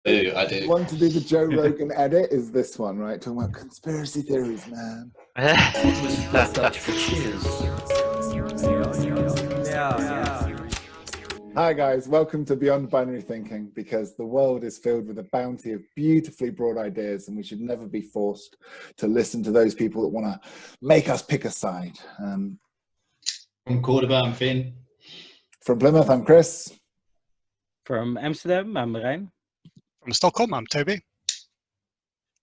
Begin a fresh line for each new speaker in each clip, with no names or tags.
I do.
Want to do the Joe Rogan edit? Is this one, right? Talking about conspiracy theories, man.
For cheers.
Hi guys, welcome to Beyond Binary Thinking, because the world is filled with a bounty of beautifully broad ideas and we should never be forced to listen to those people that want to make us pick a side.
From Cordoba, I'm Finn.
From Plymouth, I'm Chris.
From Amsterdam, I'm Marijn.
From Stockholm, I'm Toby.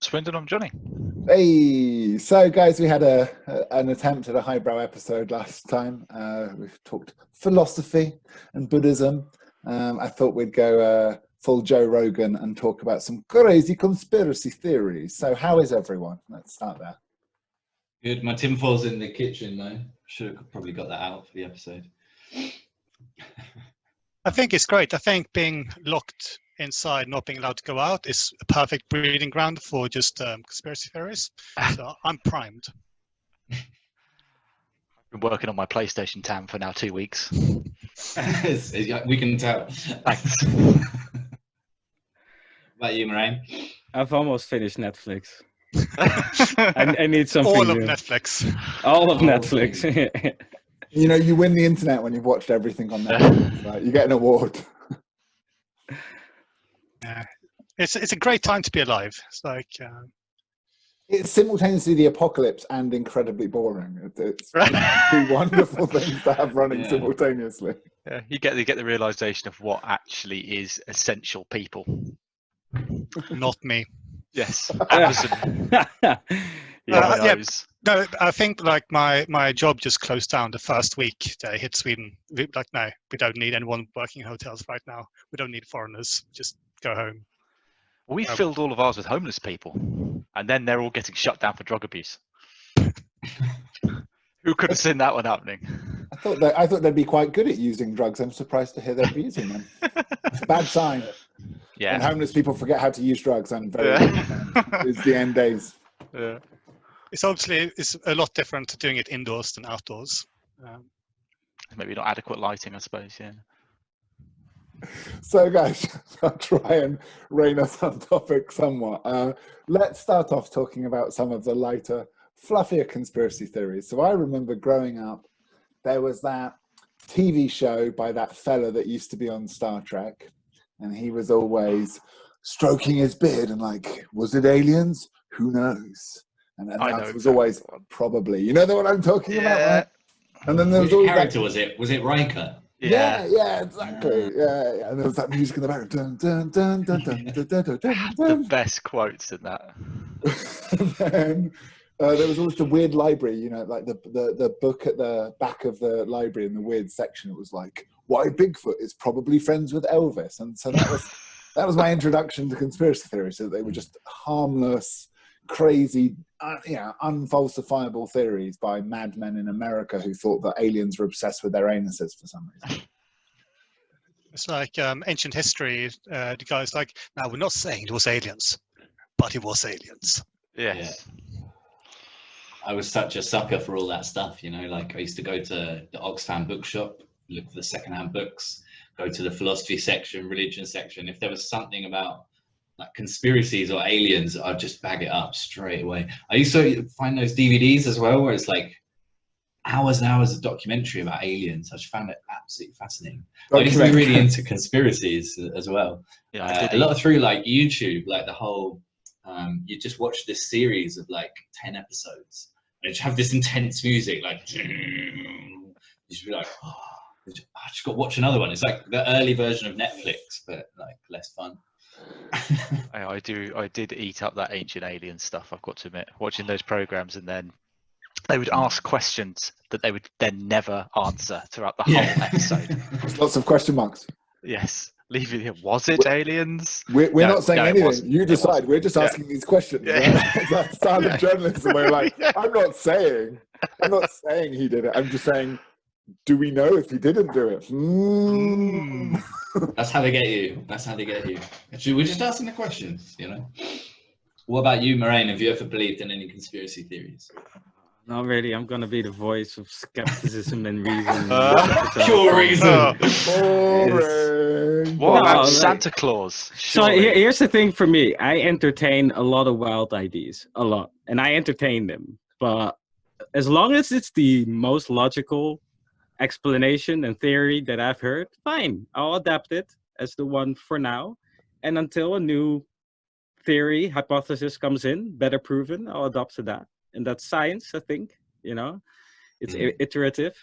Swindon, I'm Jonny.
Hey, so guys, we had an attempt at a highbrow episode last time. We've talked philosophy and Buddhism. I thought we'd go full Joe Rogan and talk about some crazy conspiracy theories. So how is everyone? Let's start there.
Good. My tinfoil's in the kitchen though. Should have probably got that out for the episode.
I think it's great. I think being locked inside, not being allowed to go out, is a perfect breeding ground for just conspiracy theories. So I'm primed.
I've been working on my PlayStation TAM for now 2 weeks.
We can tell.
Thanks.
About you, Marijn?
I've almost finished Netflix. I need something
All of
new.
Netflix.
All of Netflix.
You know, you win the internet when you've watched everything on Netflix. Right? You get an award.
Yeah. It's a great time to be alive. It's like
It's simultaneously the apocalypse and incredibly boring. It's two wonderful things to have running simultaneously.
Yeah, you get the realization of what actually is essential people.
not me.
Yes.
No, I think like my job just closed down the first week they hit Sweden. Like, no, we don't need anyone working in hotels right now. We don't need foreigners. Just go home.
We filled all of ours with homeless people, and then they're all getting shut down for drug abuse. Who could have seen that one happening?
I thought they'd be quite good at using drugs. I'm surprised to hear they're abusing them. It's a bad sign.
Yeah.
When homeless people forget how to use drugs, and it's the end days.
Yeah.
It's obviously a lot different doing it indoors than outdoors.
Maybe not adequate lighting, I suppose. Yeah.
So guys, I'll try and rein us on topic somewhat. Let's start off talking about some of the lighter, fluffier conspiracy theories. So I remember growing up, there was that TV show by that fella that used to be on Star Trek, and he was always stroking his beard and like, was it aliens? Who knows? And the answer was always probably. You know what I'm talking about, right? And then there was always
character was it Riker?
Yeah, exactly. Yeah. And there was that music in the background. Dun, dun, dun, dun, dun, dun, dun, dun, dun.
The best quotes in that.
And then there was always the weird library, you know, like the book at the back of the library in the weird section. It was like, why Bigfoot is probably friends with Elvis. And so that was my introduction to conspiracy theories. So they were just harmless, crazy, unfalsifiable theories by madmen in America who thought that aliens were obsessed with their anuses for some reason.
It's like ancient history. The guy's like, now we're not saying it was aliens, but it was aliens.
Yes.
Yeah. I was such a sucker for all that stuff, you know, like I used to go to the Oxfam bookshop, look for the secondhand books, go to the philosophy section, religion section. If there was something about like conspiracies or aliens, I'd just bag it up straight away. I used to find those DVDs as well, where it's like hours and hours of documentary about aliens. I just found it absolutely fascinating. I used to be really into conspiracies as well.
Yeah,
a lot through like YouTube, like the whole, you just watch this series of like 10 episodes. And you have this intense music, like, you should be like, oh, I just got to watch another one. It's like the early version of Netflix, but like less fun.
I did eat up that ancient alien stuff, I've got to admit, watching those programs, and then they would ask questions that they would then never answer throughout the whole episode.
Lots of question marks.
Yes. Leave it here. Was it aliens?
We're not saying anything. You decide. We're just asking these questions.
Yeah.
Right? That style of journalism where like, I'm not saying he did it. I'm just saying, do we know if he didn't do it?
That's how they get you. Actually, we're just asking the questions, you know. What about you, Marijn? Have you ever believed in any conspiracy theories?
Not really. I'm gonna be the voice of skepticism and reason.
Pure reason.
Boring.
What
No,
about
like-
Santa Claus?
So
Surely.
here's the thing for me. I entertain a lot of wild ideas, a lot, and I entertain them. But as long as it's the most logical explanation and theory that I've heard, fine. I'll adapt it as the one for now. And until a new theory, hypothesis comes in, better proven, I'll adopt to that. And that's science, I think, you know, it's iterative.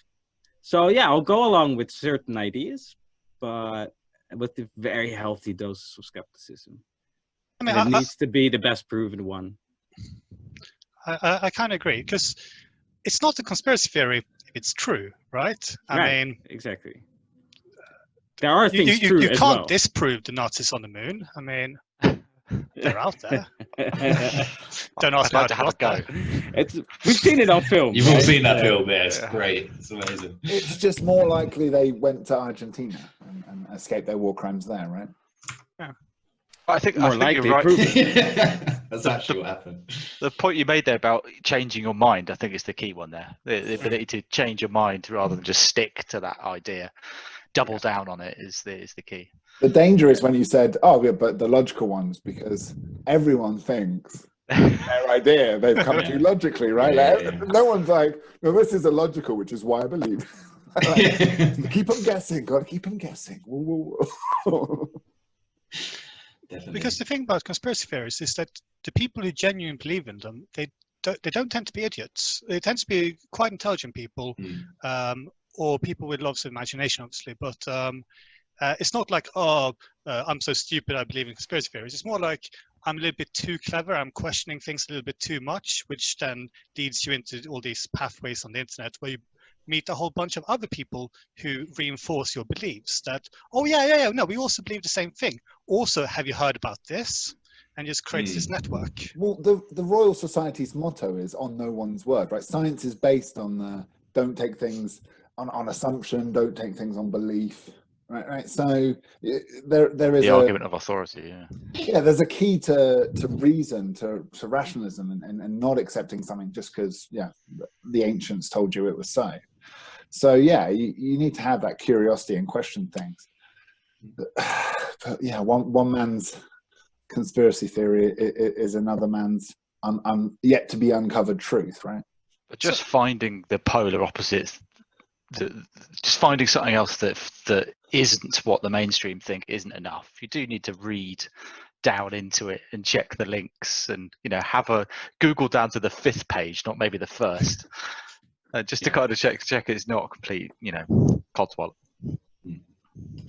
So yeah, I'll go along with certain ideas, but with a very healthy doses of skepticism.
I mean,
And it needs to be the best proven one.
I kind of agree, because it's not a conspiracy theory if it's true, right? I
Right.
mean,
Exactly. There are things
you
true
can't
as well.
disprove the Nazis on the moon. I mean, they're out there. Don't ask me
I'd
how
like to
they
have a
got
go.
there.
We've seen it on film.
You've all
right?
seen that
Yeah.
film, yeah, it's great. It's amazing.
It's just more likely they went to Argentina and escaped their war crimes there, right?
I think
More
you're
likely
right.
proven.
That's actually what happened.
The point you made there about changing your mind, I think, is the key one there. The ability to change your mind rather than just stick to that idea, double down on it is the key.
The danger is when you said, "Oh, yeah, but the logical ones," because everyone thinks their idea they've come to logically, right?
Yeah.
No one's like, "No, this is illogical," which is why I believe. Like, keep them guessing. Got to keep them guessing.
Definitely.
Because the thing about conspiracy theories is that the people who genuinely believe in them, they don't tend to be idiots. They tend to be quite intelligent people, or people with lots of imagination, obviously. But it's not like, I'm so stupid I believe in conspiracy theories. It's more like I'm a little bit too clever. I'm questioning things a little bit too much, which then leads you into all these pathways on the internet where you meet a whole bunch of other people who reinforce your beliefs that, no, we also believe the same thing. Also, have you heard about this? And just creates this network.
Well, the Royal Society's motto is "on no one's word," right? Science is based on the don't take things on assumption, don't take things on belief, right? So there is
The argument of authority,
yeah, there's a key to reason, to rationalism, and not accepting something just because the ancients told you it was so. So yeah, you need to have that curiosity and question things. But yeah, one man's conspiracy theory is another man's yet to be uncovered truth, right?
But just finding the polar opposites, just finding something else that isn't what the mainstream think isn't enough. You do need to read down into it and check the links, and have a Google down to the 5th page, not maybe the first, just to kind of check it's not a complete codswallop.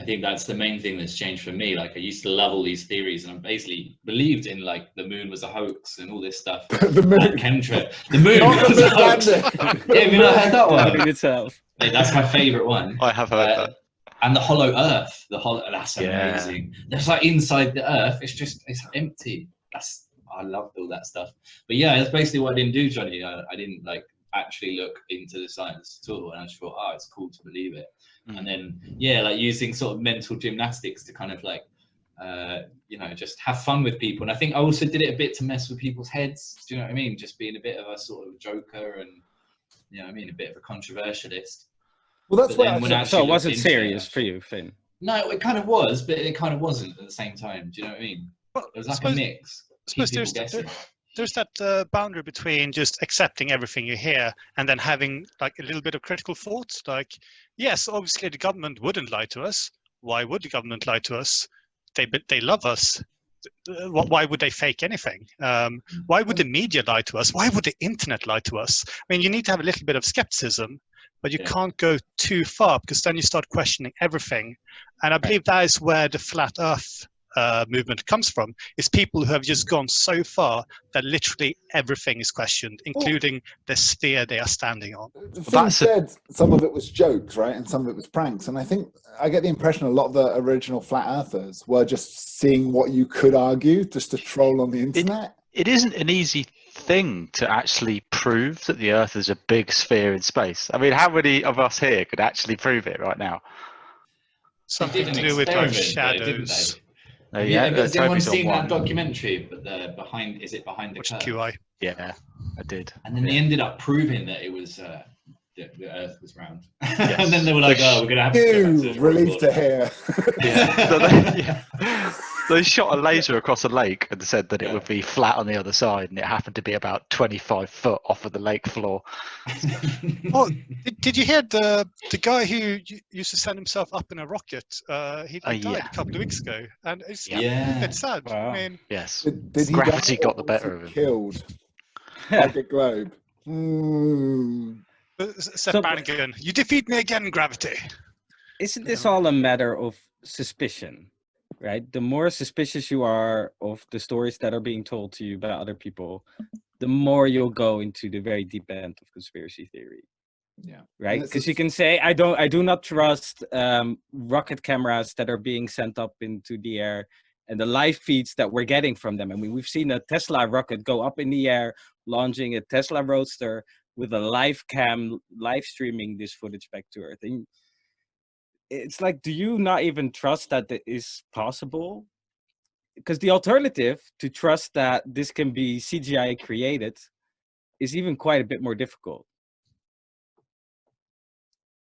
I think that's the main thing that's changed for me. Like, I used to love all these theories, and I basically believed in like the moon was a hoax and all this stuff.
The moon.
Chemtrail. The moon
Not
was
the
a hoax.
landing.
Yeah, have you not heard that one?
In itself.
Like, that's my favorite one.
I have heard that.
And the hollow Earth. That's
Yeah.
amazing. That's like inside the Earth. It's empty. I loved all that stuff. But yeah, that's basically what I didn't do, Johnny. I didn't like actually look into the science at all, and I just thought, it's cool to believe it. And then like using sort of mental gymnastics to kind of like just have fun with people. And I think I also did it a bit to mess with people's heads. Do you know what I mean? Just being a bit of a sort of joker and a bit of a controversialist.
Well, that's
But then
what
when I
So
actually
was it
looked into
serious for you, Finn?
No, it kind of was, but it kind of wasn't at the same time. Do you know what I mean?
Well,
It was like a mix.
suppose
Keep people guessing.
there's that boundary between just accepting everything you hear and then having like a little bit of critical thought. Like, yes, obviously the government wouldn't lie to us. Why would the government lie to us? They love us. Why would they fake anything? Why would the media lie to us? Why would the internet lie to us? I mean, you need to have a little bit of skepticism, but you can't go too far, because then you start questioning everything. And I believe that is where the flat Earth movement comes from, is people who have just gone so far that literally everything is questioned, including the sphere they are standing on.
Finn said some of it was jokes, right? And some of it was pranks. And I think I get the impression a lot of the original flat earthers were just seeing what you could argue just to troll on the internet.
It isn't an easy thing to actually prove that the Earth is a big sphere in space. I mean, how many of us here could actually prove it right now?
Something
They
to
did
do
an
with like
experiment, though, didn't
shadows.
they? Has anyone seen that documentary? But behind the
Which
curve?
QI.
Yeah. I did.
And then they ended up proving that it was the Earth was round. And then they were like, "Oh, we're gonna have to go back to the
Relieved to hear.
They shot a laser across a lake and said that it would be flat on the other side, and it happened to be about 25 foot off of the lake floor.
Oh, did you hear the guy who used to send himself up in a rocket? He died a couple of weeks ago, and it's sad.
Wow.
I mean,
Yes.
Did he
Gravity
die,
got
or
the
was
better
he
of him.
Killed by the globe.
Seth Brannigan, you defeat me again, gravity.
Isn't this all a matter of suspicion, right? The more suspicious you are of the stories that are being told to you by other people, the more you'll go into the very deep end of conspiracy theory.
Yeah.
Right, because you can say, I do not trust rocket cameras that are being sent up into the air and the live feeds that we're getting from them. I mean, we've seen a Tesla rocket go up in the air, launching a Tesla Roadster with a live cam, live streaming this footage back to Earth. And it's like, do you not even trust that it is possible? Because the alternative to trust that this can be CGI created is even quite a bit more difficult.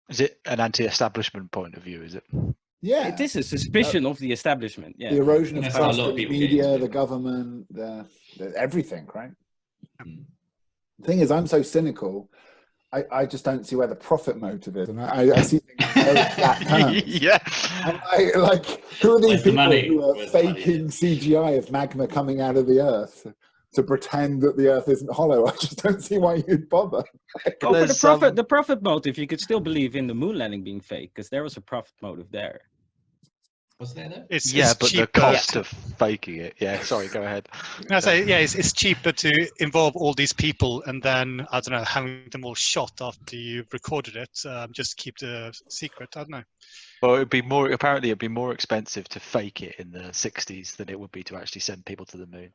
Is it an anti-establishment point of view? Is it?
Yeah.
It is a suspicion of the establishment. Yeah.
The erosion of
That's how a
trust
lot
in
of
the
people get
media,
into
the
it.
government, the everything, right? The thing is, I'm so cynical, I just don't see where the profit motive is. And I see things in very flat terms.
Yeah.
And who are these
Where's the
people
money?
who are
Where's the money?
faking CGI of magma coming out of the earth to pretend that the earth isn't hollow? I just don't see why you'd bother.
Well, for
There's,
the profit motive, you could still believe in the moon landing being fake, because there was a profit motive there.
Was there though?
It's
but
cheaper.
the cost of faking it. Yeah, sorry, go ahead.
I say, it's cheaper to involve all these people and then, I don't know, having them all shot after you've recorded it, just keep the secret. I don't know.
Well, apparently it'd be more expensive to fake it in the 60s than it would be to actually send people to the moon.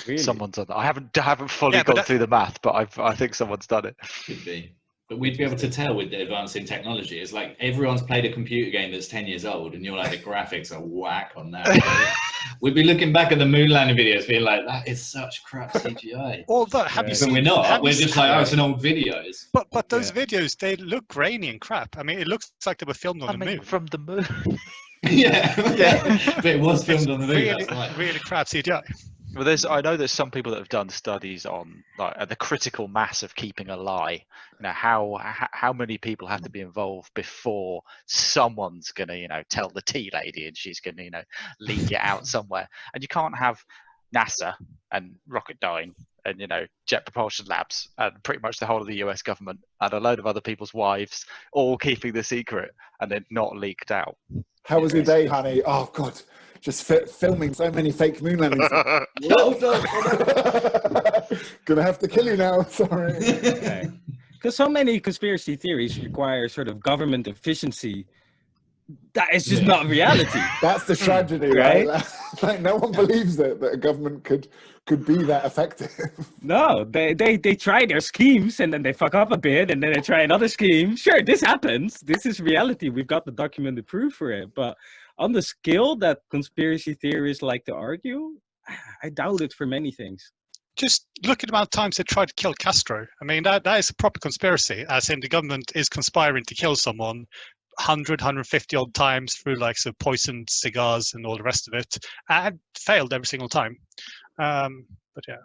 Really?
Someone's done that. I haven't fully gone through the math, but I think someone's done it.
Could be. But we'd be able to tell with the advance in technology. It's like everyone's played a computer game that's 10 years old, and you're like, the graphics are whack on that. We'd be looking back at the moon landing videos, being like, that is such crap CGI.
Although, have you
But
seen?
we're not. We're just like, oh, it's
an
an old videos.
But those videos, they look grainy and crap. I mean, it looks like they were filmed on the moon.
From the moon.
Yeah. But it was filmed on the moon.
Really,
That's right.
really crap CGI.
Well, I know there's some people that have done studies on the critical mass of keeping a lie. You know, how many people have to be involved before someone's gonna, tell the tea lady and she's gonna, leak it out somewhere. And you can't have NASA and Rocketdyne and Jet Propulsion Labs and pretty much the whole of the US government and a load of other people's wives all keeping the secret and then not leaked out.
How was your day, honey? Oh, God. Just filming so many fake moon landings. Gonna have to kill you now. Sorry.
Okay. Because so many conspiracy theories require sort of government efficiency. That is just not reality.
That's the tragedy, right? Like no one believes that a government could be that effective.
No, they try their schemes and then they fuck up a bit and then they try another scheme. Sure, this happens. This is reality. We've got the documented proof for it. But on the scale that conspiracy theorists like to argue, I doubt it for many things.
Just look at the amount of times they tried to kill Castro. I mean, that is a proper conspiracy, as in the government is conspiring to kill someone 100, 150 odd times through poisoned cigars and all the rest of it, and failed every single time. But yeah.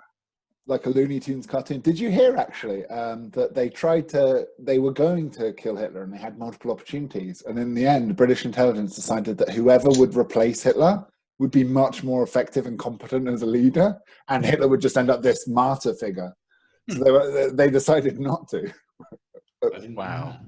Like a Looney Tunes cartoon. Did you hear actually that they were going to kill Hitler and they had multiple opportunities, and in the end, British intelligence decided that whoever would replace Hitler would be much more effective and competent as a leader, and Hitler would just end up this martyr figure. So they decided not to.
Wow.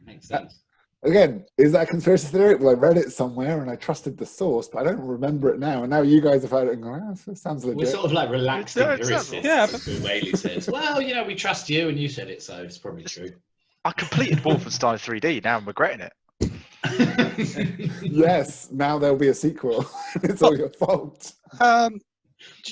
Makes sense.
Again, is that a conspiracy theory? Well, I read it somewhere and I trusted the source, but I don't remember it now. And now you guys have heard it and gone, oh, that sounds legit.
We're sort of like relaxed empiricists.
Yeah,
but Whaley says, well, we trust you and you said it, so it's probably true.
I completed Wolfenstein 3D. Now I'm regretting it.
Yes, now there'll be a sequel. It's all your fault.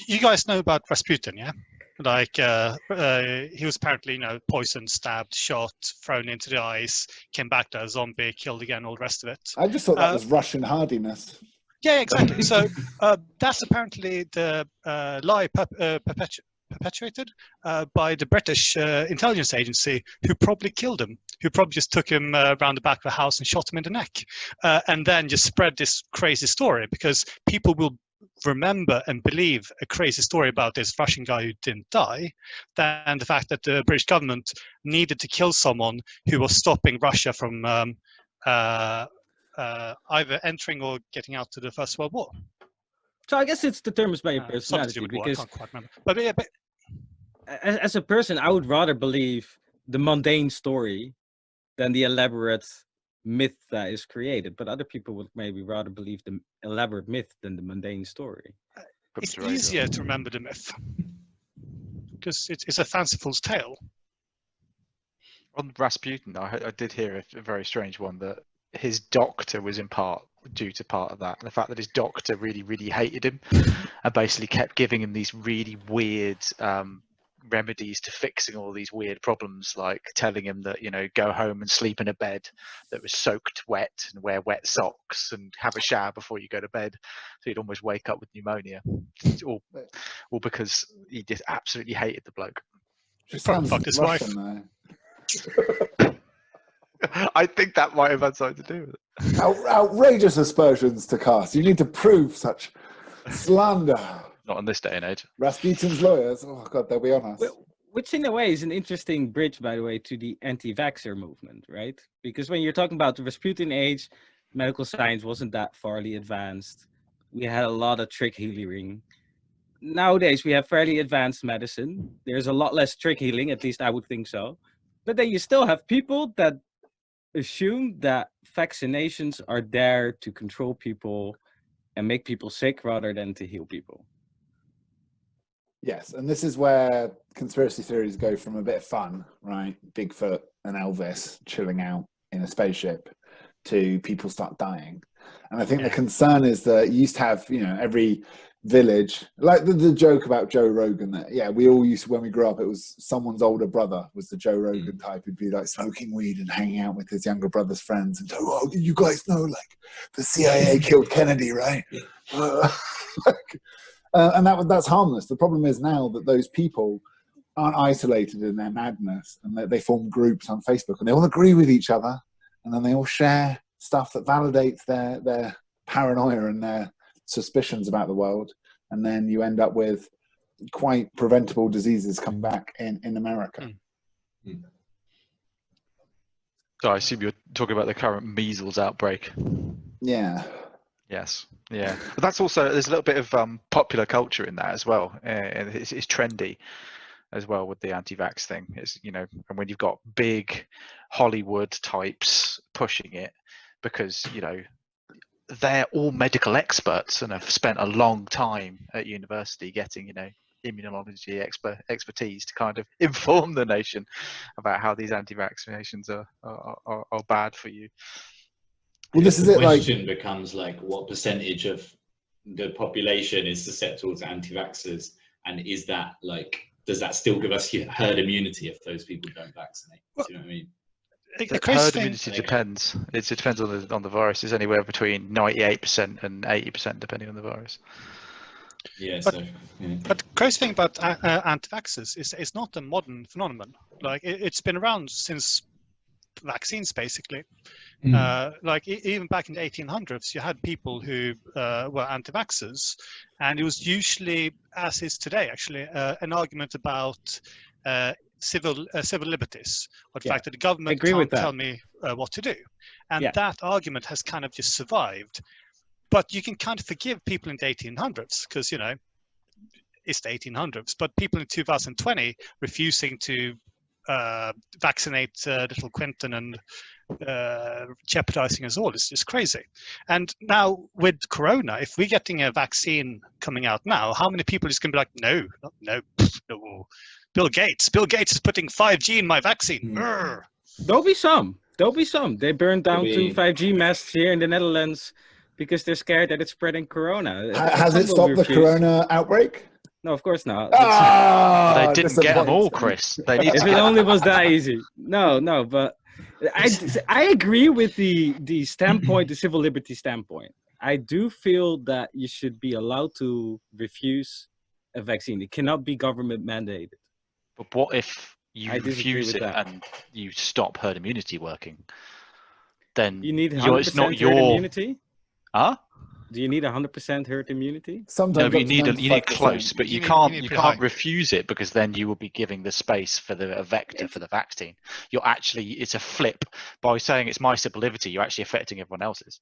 You guys know about Rasputin, yeah? He was apparently, poisoned, stabbed, shot, thrown into the ice, came back to a zombie, killed again, all the rest of it.
I just thought that was Russian hardiness.
Yeah, exactly. So that's apparently the lie perpetuated by the British intelligence agency, who probably killed him, who probably just took him around the back of the house and shot him in the neck, and then just spread this crazy story, because people will remember and believe a crazy story about this Russian guy who didn't die than the fact that the British government needed to kill someone who was stopping Russia from either entering or getting out to the First World War.
So I guess it's determined by your
Something to
personality,
do with war, I
because
can't quite remember. But yeah, but
as a person, I would rather believe the mundane story than the elaborate myth that is created. But other people would maybe rather believe the elaborate myth than the mundane story.
it's easier to remember the myth because it's a fanciful tale.
On Rasputin, I did hear a very strange one, that his doctor was in part due to part of that. The fact that his doctor really, really hated him and basically kept giving him these really weird remedies to fixing all these weird problems, like telling him that, you know, go home and sleep in a bed that was soaked wet and wear wet socks and have a shower before you go to bed, so you'd almost wake up with pneumonia, all because he just absolutely hated the bloke.
Just
Probably
sounds
fucked his
Russian, though.
I think that might have had something to do with it.
Outrageous aspersions to cast. You need to prove such slander.
Not in this day and age.
Rasputin's lawyers, oh God, they'll be on us.
Which in a way is an interesting bridge, by the way, to the anti-vaxxer movement, right? Because when you're talking about the Rasputin age, medical science wasn't that farly advanced. We had a lot of trick healing. Nowadays, we have fairly advanced medicine. There's a lot less trick healing, at least I would think so. But then you still have people that assume that vaccinations are there to control people and make people sick rather than to heal people.
Yes, and this is where conspiracy theories go from a bit of fun, right? Bigfoot and Elvis chilling out in a spaceship, to people start dying. And I think the concern is that you used to have, you know, every village, like the joke about Joe Rogan, that, yeah, we all used to, when we grew up, it was someone's older brother was the Joe Rogan type, who'd be like smoking weed and hanging out with his younger brother's friends and oh, you guys know, like, the CIA killed Kennedy, right? And that's harmless. The problem is now that those people aren't isolated in their madness, and they form groups on Facebook, and they all agree with each other, and then they all share stuff that validates their paranoia and their suspicions about the world, and then you end up with quite preventable diseases coming back in America.
So I assume you're talking about the current measles outbreak.
Yeah.
Yes, yeah. But that's also, there's a little bit of popular culture in that as well. It's trendy as well with the anti-vax thing. It's, you know, and when you've got big Hollywood types pushing it, because, you know, they're all medical experts and have spent a long time at university getting, you know, immunology expertise to kind of inform the nation about how these anti-vaccinations are bad for you.
Well, this is
the
it.
Question becomes like, what percentage of the population is susceptible to anti-vaxxers, and is that like, does that still give us herd immunity if those people don't vaccinate? Do you know what I mean?
Herd immunity depends. It depends on the virus. It's anywhere between 98% and 80%, depending on the virus.
Yeah.
But the crazy thing about anti-vaxxers is it's not a modern phenomenon. Like it's been around since vaccines, basically. Like even back in the 1800s, you had people who were anti-vaxxers, and it was usually, as is today, actually, an argument about civil liberties, or the fact that the government can't tell me what to do. And that argument has kind of just survived. But you can kind of forgive people in the 1800s because, you know, it's the 1800s. But people in 2020 refusing to vaccinate little Quentin and jeopardizing us all is just crazy. And now with Corona, if we're getting a vaccine coming out now, how many people is going to be like, no. Bill Gates is putting 5G in my vaccine.
There'll be some. They burned down 2 5G masts here in the Netherlands because they're scared that it's spreading Corona.
Has it stopped the Corona outbreak?
No, of course not.
They didn't get them all, Chris. They need
if it only was that easy. No, but I agree with the standpoint, the civil liberty standpoint. I do feel that you should be allowed to refuse a vaccine. It cannot be government mandated.
But what if you
I disagree
refuse
with
it
that.
and you stop herd immunity working? Then
You need
it's not
100% herd
your.
immunity?
Huh?
Do you need 100% herd immunity?
No,
Sometimes
but
up to
you need
95%.
close, but
You
you
need-
can't
you need
you
pretty
can't
high.
refuse it, because then you will be giving the space for the vector for the vaccine. You're actually, it's a flip. By saying it's my civil liberty, you're actually affecting everyone else's.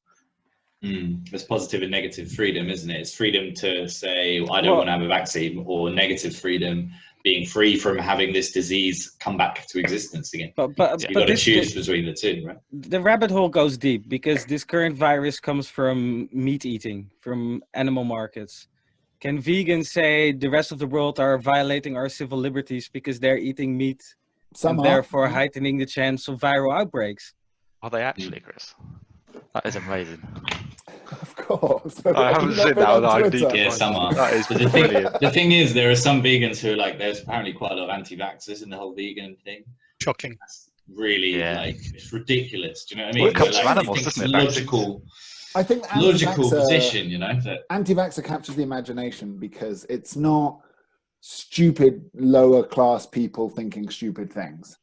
There's positive and negative freedom, isn't it? It's freedom to say, I don't
Well-
want to have a vaccine, or negative freedom, being free from having this disease come back to existence again.
But
You've got to
this,
choose between the two, right?
the rabbit hole goes deep because this current virus comes from meat eating, from animal markets. Can vegans say the rest of the world are violating our civil liberties because they're eating meat
Some
and
are.
therefore heightening the chance of viral outbreaks?
Are they actually, Chris? That is amazing.
Of course.
I
Have you
haven't
not
seen
been
that,
on
although I need
Twitter?
to
Yeah,
find
some are.
That is
But the
brilliant.
thing is, there are some vegans who are like, there's apparently quite a lot of anti-vaxxers in the whole vegan thing.
Shocking.
That's really
Yeah.
like, it's ridiculous. Do you know what I mean?
Well, it comes
Like,
from
I
animals,
think
doesn't
it's
it,
a
vaccines?
I think
logical
anti-vaxxer,
position, you know. That
anti-vaxxer captures the imagination because it's not stupid lower class people thinking stupid things.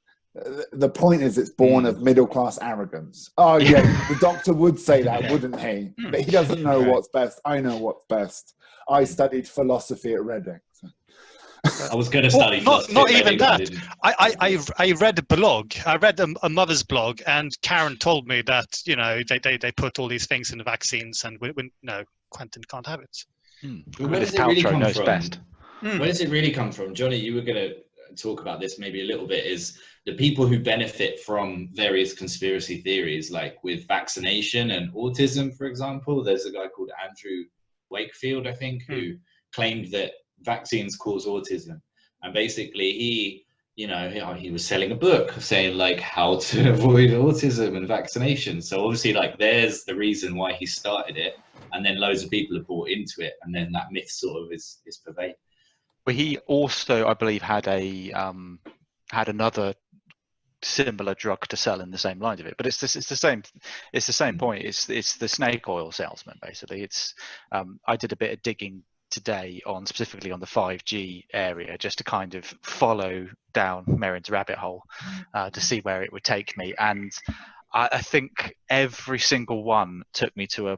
The point is, it's born of middle class arrogance. Oh yeah, the doctor would say that, wouldn't he? But he doesn't know what's best. I know what's best. I studied philosophy at Reading.
I was going to study
Well,
philosophy.
not
at
even
Reading, but I
that.
didn't.
I read a blog. I read a mother's blog, and Karen told me that they put all these things in the vaccines, and no, Quentin can't have it.
But where
Gwyneth
does it really
Paltrow
come
knows
from?
best.
Where does it really come from? Johnny, you were going to talk about this maybe a little bit, is the people who benefit from various conspiracy theories, like with vaccination and autism, for example. There's a guy called Andrew Wakefield, I think, who claimed that vaccines cause autism. And basically he was selling a book saying like how to avoid autism and vaccination. So obviously like there's the reason why he started it. And then loads of people have bought into it. And then that myth sort of is pervaded.
But he also, I believe, had another similar drug to sell in the same lines of it. But it's the same point. It's the snake oil salesman basically. It's I did a bit of digging today specifically on the 5G area, just to kind of follow down Merrin's rabbit hole to see where it would take me. And I think every single one took me to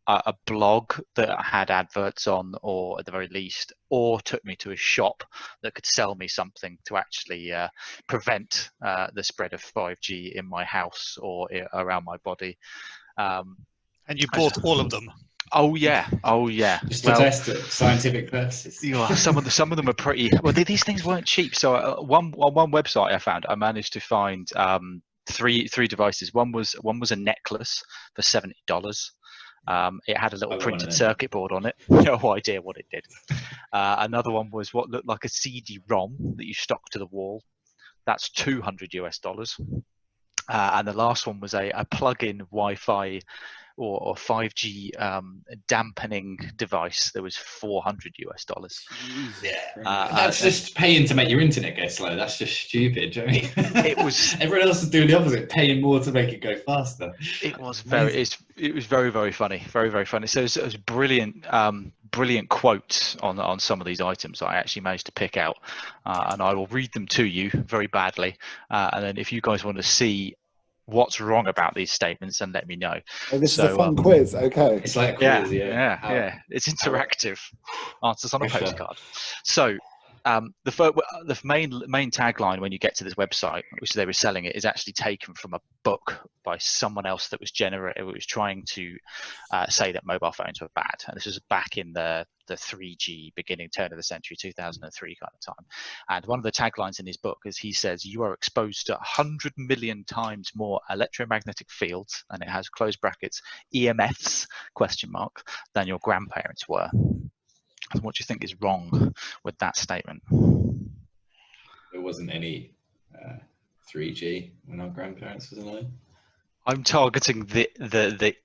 a blog that had adverts on, or at the very least, or took me to a shop that could sell me something to actually prevent the spread of 5G in my house or around my body.
And you bought all of them.
Oh yeah.
Just to test it, scientific purposes.
Yeah, some of them are pretty. Well, these things weren't cheap. So on one website I found, I managed to find three devices. One was a necklace for $70. It had a little printed circuit board on it. No idea what it did. Another one was what looked like a CD-ROM that you stuck to the wall. That's $200. And the last one was a plug-in Wi-Fi or 5G dampening device that was $400.
Yeah, that's just paying to make your internet go slow. That's just stupid. Do you know what I mean?
It was.
Everyone else is doing the opposite, paying more to make it go faster.
It was very. It was very, very funny. Very, very funny. So it was brilliant. Brilliant quotes on some of these items that I actually managed to pick out, and I will read them to you very badly. And then if you guys want to see what's wrong about these statements, and let me know.
Oh, this is a fun quiz. Okay.
It's like a quiz, yeah.
It's interactive. Answers on a postcard. So the main tagline when you get to this website, which they were selling it, is actually taken from a book by someone else that was trying to say that mobile phones were bad. And this was back in the 3G beginning, turn of the century, 2003 kind of time. And one of the taglines in his book is, he says, you are exposed to 100 million times more electromagnetic fields, and it has closed brackets, EMFs, than your grandparents were. And what do you think is wrong with that statement?
There wasn't any 3G when our grandparents was alive.
I'm targeting the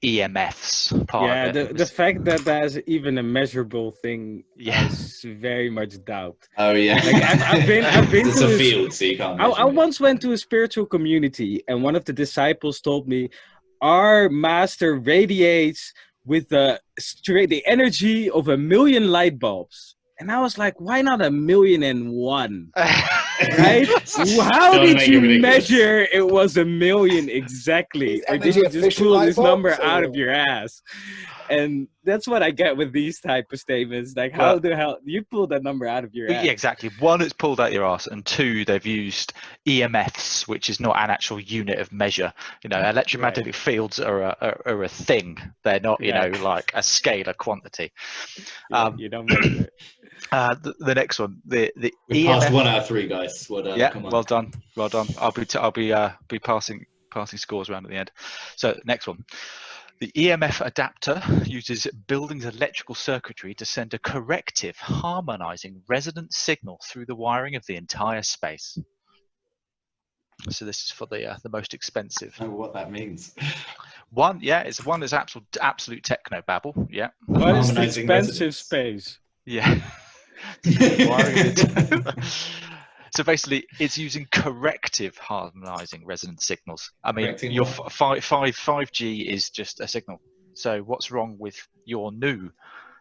EMFs part.
Yeah,
of it.
the fact that that's even a measurable thing,
Yeah,
is very much doubt.
Oh yeah,
Like I've been
it's
to
a field, so you can't.
I once went to a spiritual community, and one of the disciples told me, "Our master radiates with the energy of 1 million light bulbs." And I was like, why not 1,000,001? Right? How
Don't
did
make
you
it ridiculous.
measure it was 1,000,000 exactly?
Is
Or did
energy
you just
efficient
pull
light
this number
bulbs,
out
or-
of your ass? And that's what I get with these type of statements. Like, how
Well-
the hell you pull that number out of your ass?
Yeah, exactly. One, it's pulled out your ass, and two, they've used EMFs, which is not an actual unit of measure. You know, electromagnetic fields are a thing. They're not, you know, like a scalar quantity.
Yeah, you don't measure it.
The next one, the
We
EMF.
passed 1 out of 3, guys. Well done.
Yeah,
Come on.
well done. I'll be passing scores around at the end. So next one. The EMF adapter uses buildings' electrical circuitry to send a corrective, harmonizing resonance signal through the wiring of the entire space. So this is for the most expensive.
I don't know what that means.
One is absolute techno babble. Yeah.
What is the
Harmonizing
expensive
resonance.
space?
Yeah. Wiring of the So basically, it's using corrective harmonizing resonance signals. I mean,
Correcting
your
what?
5G is just a signal. So what's wrong with your new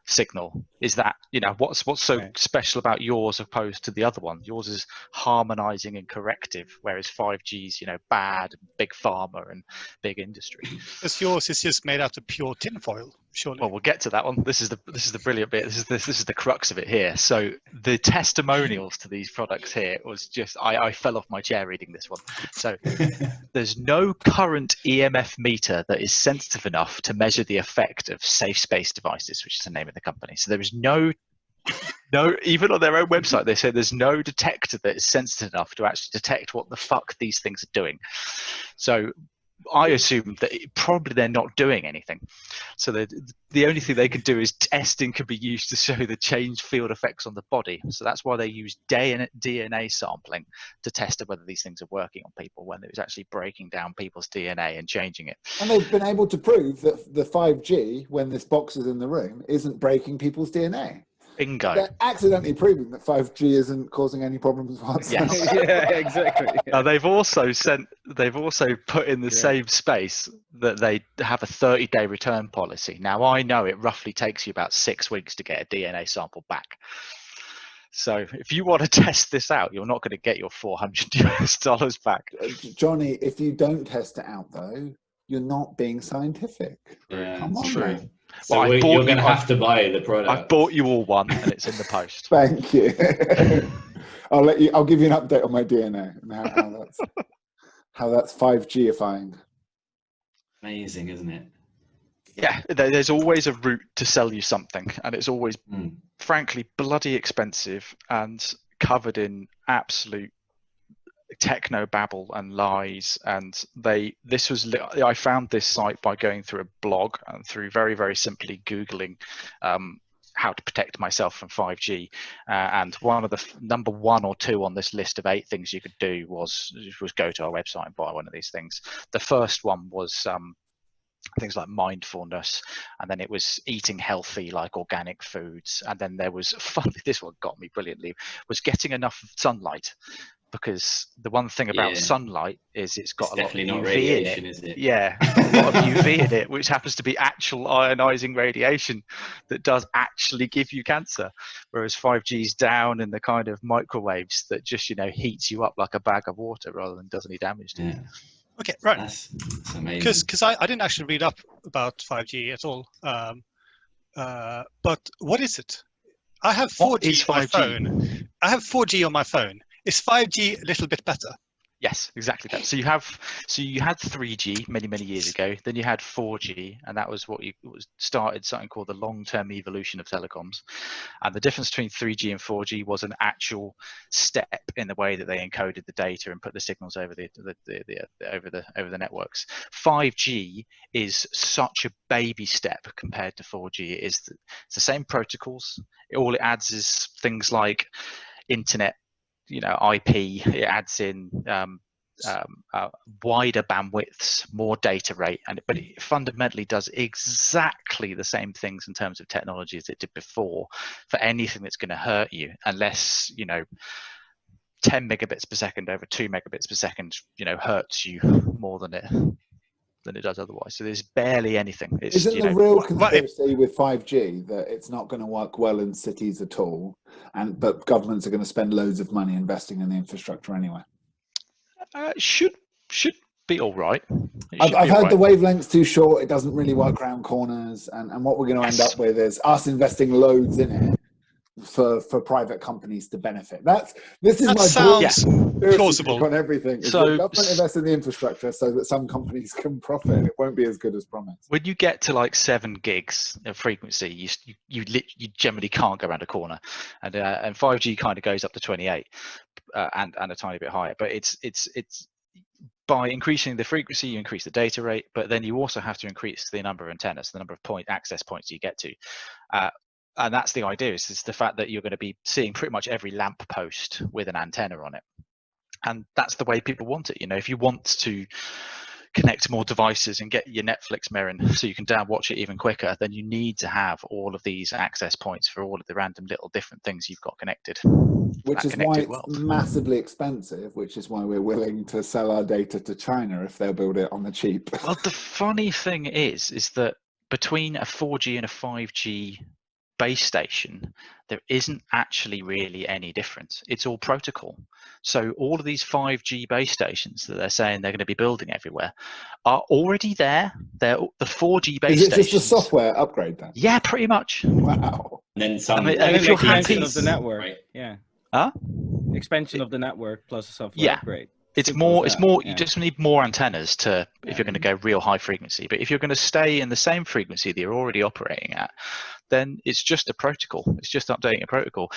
signal? Is that, you know, what's so
Right.
special about yours opposed to the other one? Yours is harmonizing and corrective, whereas 5G's, you know, bad, big pharma and big industry.
Because yours is just made out of pure tinfoil, surely.
Well, we'll get to that one. This is the brilliant bit. This is the crux of it here. So the testimonials to these products here was just I fell off my chair reading this one. So there's no current EMF meter that is sensitive enough to measure the effect of safe space devices, which is the name of the company. So there is no even on their own website they say there's no detector that is sensitive enough to actually detect what the fuck these things are doing. So I assume that probably they're not doing anything. So the only thing they can do is testing can be used to show the changed field effects on the body. So that's why they use DNA sampling to test whether these things are working on people, when it was actually breaking down people's DNA and changing it.
And they've been able to prove that the 5G, when this box is in the room, isn't breaking people's DNA.
Bingo.
They're accidentally proving that 5G isn't causing any problems whatsoever.
Yes.
Yeah, exactly.
Now they've also put in the same space that they have a 30-day return policy. Now I know it roughly takes you about 6 weeks to get a DNA sample back. So if you want to test this out, you're not going to get your $400 back.
Johnny, if you don't test it out though, you're not being scientific.
Yeah,
Come on,
true.
man.
So
Well,
you're going to have to buy the product.
I've bought you all one, and it's in the post.
Thank you. I'll give you an update on my DNA and how that's 5G-ifying.
Amazing, isn't it?
Yeah, there's always a route to sell you something, and it's always, frankly, bloody expensive and covered in absolute techno babble and lies. And I found this site by going through a blog and through very, very simply Googling how to protect myself from 5G. And one of the number 1 or 2 on this list of 8 things you could do was go to our website and buy one of these things. The first one was things like mindfulness, and then it was eating healthy, like organic foods, and then there was, funny, this one got me brilliantly, was getting enough sunlight, because the one thing about sunlight is it's got a lot of
definitely not
UV
radiation,
in it.
is it?
Yeah, a lot of UV in it, which happens to be actual ionizing radiation that does actually give you cancer, whereas 5G's down in the kind of microwaves that just, you know, heats you up like a bag of water rather than does any damage to you.
Yeah.
Okay, right.
That's amazing.
Because I didn't actually read up about 5G at all. But what is it? I have 4G on my phone. I have 4G on my phone. Is 5G a little bit better?
Yes, exactly that. So you had 3G many years ago. Then you had 4G, and that was started something called the long-term evolution of telecoms. And the difference between 3G and 4G was an actual step in the way that they encoded the data and put the signals over the networks. 5G is such a baby step compared to 4G. It's the same protocols. All it adds is things like internet, you know, IP. It adds in wider bandwidths, more data rate, but it fundamentally does exactly the same things in terms of technology as it did before for anything that's going to hurt you, unless, you know, 10 megabits per second over 2 megabits per second, you know, hurts you more than it does otherwise. So there's barely anything.
Isn't the real conspiracy with 5G that it's not going to work well in cities at all, but governments are going to spend loads of money investing in the infrastructure anyway.
Should be all right.
I've heard the wavelength's too short. It doesn't really work round corners, and what we're going to end up with is us investing loads in it for private companies to benefit. This is
That
my
sounds plausible
on everything. Is
So
that government invests in the infrastructure so that some companies can profit, and it won't be as good as promised.
when you get to like 7 gigs of frequency, you generally can't go around a corner, and 5G kind of goes up to 28 and a tiny bit higher. But it's by increasing the frequency, you increase the data rate, but then you also have to increase the number of antennas, the number of access points you get to. And that's the idea, is the fact that you're going to be seeing pretty much every lamp post with an antenna on it. And that's the way people want it. If you want to connect more devices and get your Netflix mirroring so you can down watch it even quicker, then you need to have all of these access points for all of the random little different things you've got connected.
Which is why it's massively expensive, which is why we're willing to sell our data to China if they'll build it on the cheap.
Well, the funny thing is that between a 4G and a 5G base station, there isn't actually really any difference. It's all protocol. So all of these 5G base stations that they're saying they're going to be building everywhere are already there. They're the 4G base stations.
Is it just a software upgrade then?
Yeah, pretty much.
Wow.
And then some.
And if you're
expansion
happy,
of the network,
right?
yeah.
Huh?
Expansion of the network plus a software upgrade.
It's
Simple
more.
as
It's
that,
more.
yeah.
You just need more antennas if you're going to go real high frequency. But if you're going to stay in the same frequency that you're already operating at, then it's just a protocol. It's just updating a protocol.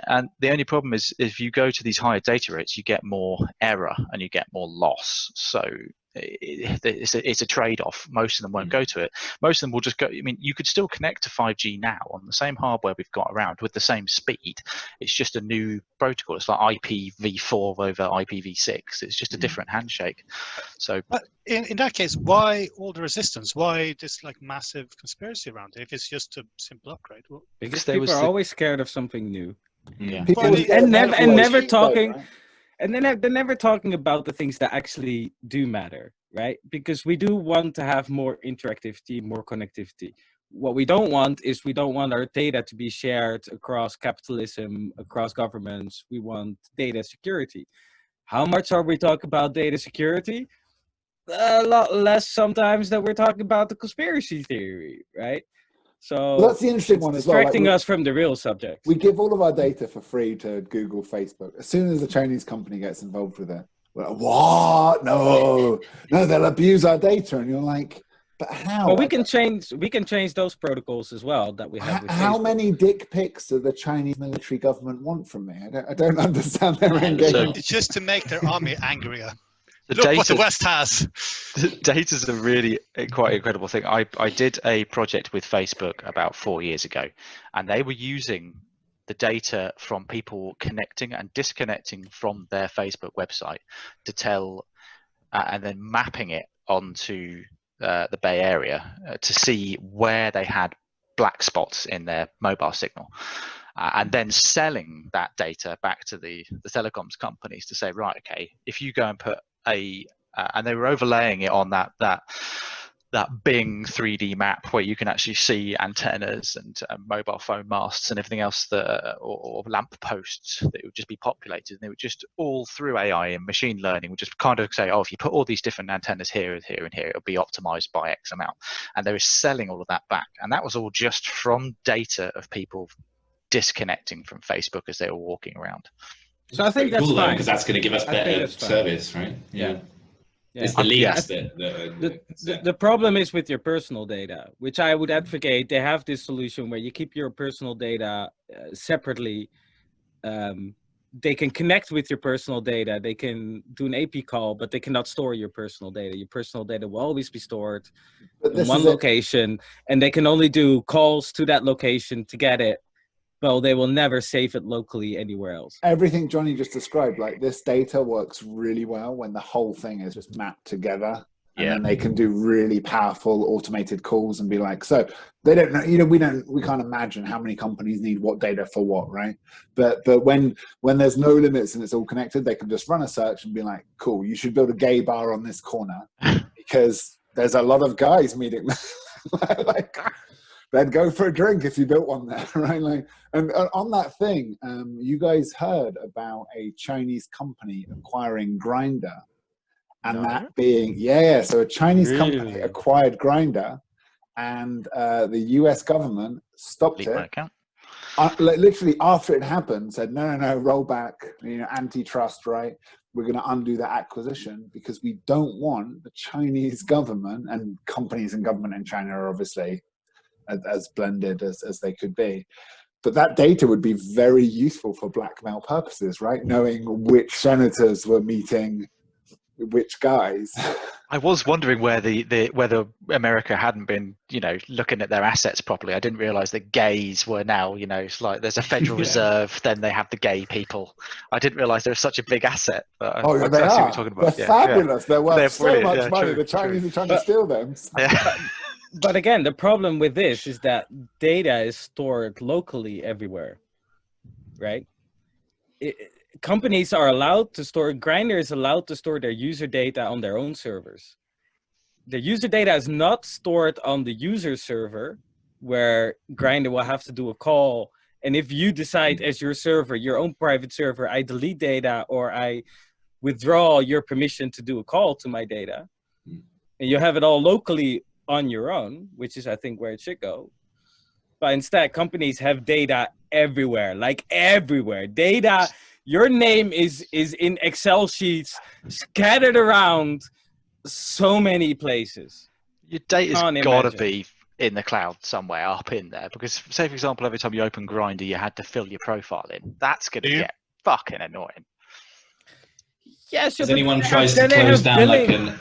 And the only problem is if you go to these higher data rates, you get more error and you get more loss. So it's a trade-off. Most of them won't go to it. Most of them will just go. I mean, you could still connect to 5G now on the same hardware we've got around with the same speed. It's just a new protocol. It's like IPv4 over IPv6. It's just a different handshake. So,
but in that case, why all the resistance? Why this like massive conspiracy around it if it's just a simple upgrade? Well,
Because
there
people
was
are
the-
always scared of something new.
yeah.
People
Well,
are scared
and
of
never
microwaves,
talking.
right?
And then they're never talking about the things that actually do matter, right? Because we do want to have more interactivity, more connectivity. What we don't want is we don't want our data to be shared across capitalism, across governments. We want data security. How much are we talking about data security? A lot less sometimes than we're talking about the conspiracy theory, right? So
Well, that's the interesting one as well. Like,
distracting us from the real subject.
we give all of our data for free to Google, Facebook. As soon as a Chinese company gets involved with it, we're like, what? No, they'll abuse our data. And you're like, but how?
Well, we can change those protocols as well that we have with
How
Facebook.
many dick pics does the Chinese military government want from me? I don't understand their engagement.
it's just to make their army angrier.
The
Look what the
data-
West has.
Data is a really quite incredible thing. I did a project with Facebook about 4 years ago, and they were using the data from people connecting and disconnecting from their Facebook website to tell, and then mapping it onto the Bay Area to see where they had black spots in their mobile signal. And then selling that data back to the telecoms companies to say, right, okay, if you go and put and they were overlaying it on that Bing 3D map where you can actually see antennas and mobile phone masts and everything else or lamp posts that would just be populated, and they would just all through AI and machine learning would just kind of say, oh, if you put all these different antennas here and here and here, it'll be optimized by X amount. And they were selling all of that back, and that was all just from data of people disconnecting from Facebook as they were walking around.
So I think that's
cool,
fine.
because that's going to give us
I think
better
that's fine.
service, right?
Yeah.
It's the leaks
Yeah.
The problem is with your personal data, which I would advocate. They have this solution where you keep your personal data separately. They can connect with your personal data. They can do an AP call, but they cannot store your personal data. Your personal data will always be stored in one location, and they can only do calls to that location to get it. Well, they will never save it locally anywhere else.
Everything Johnny just described, like this data works really well when the whole thing is just mapped together. And then they can do really powerful automated calls and be like, so they don't know, we can't imagine how many companies need what data for what, right? But when there's no limits and it's all connected, they can just run a search and be like, cool, you should build a gay bar on this corner because there's a lot of guys meeting. Like, they'd go for a drink if you built one there, right? Like, and on that thing, you guys heard about a Chinese company acquiring Grindr, and that being so a Chinese company
Really?
acquired Grindr, and the US government stopped
Delete my
it.
account.
Literally after it happened, said no, roll back, antitrust, right? We're going to undo that acquisition because we don't want the Chinese government, and companies and government in China are obviously as blended as they could be. But that data would be very useful for blackmail purposes, right? Knowing which senators were meeting which guys.
I was wondering whether America hadn't been, looking at their assets properly. I didn't realize that gays were now, it's like there's a Federal Reserve, then they have the gay people. I didn't realize they're such a big asset. But
Oh, yeah, they
I see what
are.
you're talking about.
They're fabulous. They're worth
They're
so
brilliant.
much
Yeah,
money.
true,
The Chinese
true.
are trying to steal them.
Yeah.
But again, the problem with this is that data is stored locally everywhere, right? Companies are allowed to store, Grindr is allowed to store their user data on their own servers. The user data is not stored on the user server, where Grindr will have to do a call. And if you decide as your server, your own private server, I delete data or I withdraw your permission to do a call to my data, and you have it all locally on your own, which is, I think, where it should go. But instead, companies have data everywhere, like everywhere. Data, your name is in Excel sheets, scattered around so many places.
Your data's
Can't
got to
imagine.
be in the cloud somewhere up in there, because say, for example, every time you open Grindr, you had to fill your profile in. That's going to get fucking annoying.
Yeah, sure.
As anyone tries to close down like an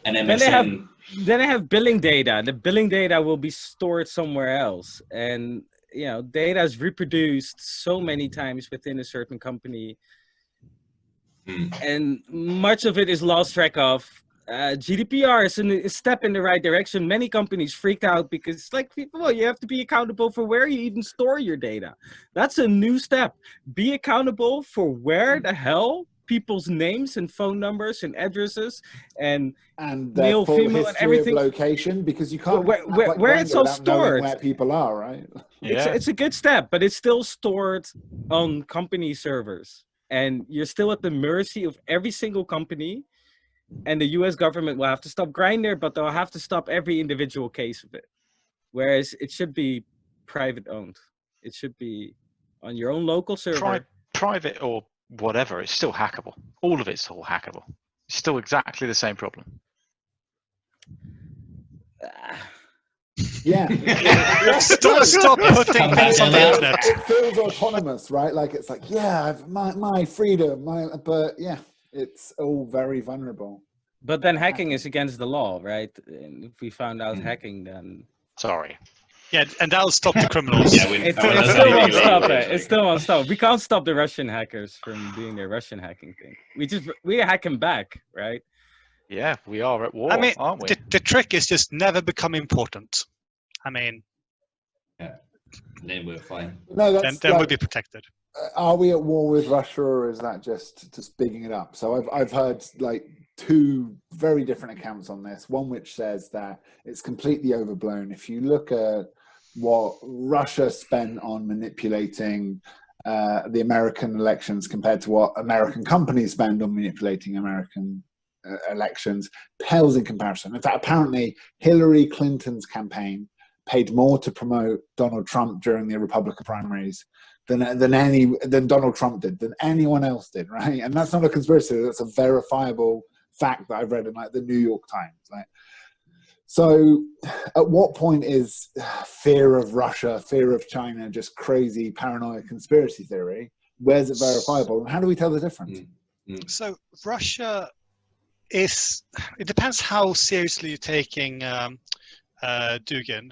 MSN.
Then I have billing data. The billing data will be stored somewhere else. And, data is reproduced so many times within a certain company. And much of it is lost track of. GDPR is a step in the right direction. Many companies freaked out because, you have to be accountable for where you even store your data. That's a new step. Be accountable for where the hell people's names and phone numbers and addresses and
their
male,
full
female, and
history
everything.
of location, because you can't
where it's all
without knowing
stored.
where people are, right?
It's a good step, but it's still stored on company servers, and you're still at the mercy of every single company. And the US government will have to stop Grindr, but they'll have to stop every individual case of it. Whereas it should be private owned. It should be on your own local server.
Private or whatever, it's still hackable. All of it's all hackable. It's still exactly the same problem.
Yeah.
Stop putting things on the internet.
It feels autonomous, right? Like it's like, I've my freedom, but yeah, it's all very vulnerable.
But then hacking is against the law, right? And if we found out hacking, then
sorry.
Yeah, and that'll stop the criminals.
It still won't stop it. It still won't stop. We can't stop the Russian hackers from doing their Russian hacking thing. We hack them back, right?
Yeah, we are at war,
I mean,
aren't we?
the trick is just never become important. I mean,
then we're fine.
No,
then we'll be protected.
Are we at war with Russia, or is that just bigging it up? So I've heard like two very different accounts on this. One which says that it's completely overblown. If you look at what Russia spent on manipulating the American elections compared to what American companies spend on manipulating American elections, pales in comparison. In fact, apparently Hillary Clinton's campaign paid more to promote Donald Trump during the Republican primaries than Donald Trump did, than anyone else did, right? And that's not a conspiracy. That's a verifiable fact that I've read in like the New York Times. Right? So at what point is fear of Russia, fear of China, just crazy paranoid conspiracy theory? Where's it verifiable? And how do we tell the difference?
So Russia it depends how seriously you're taking Dugin.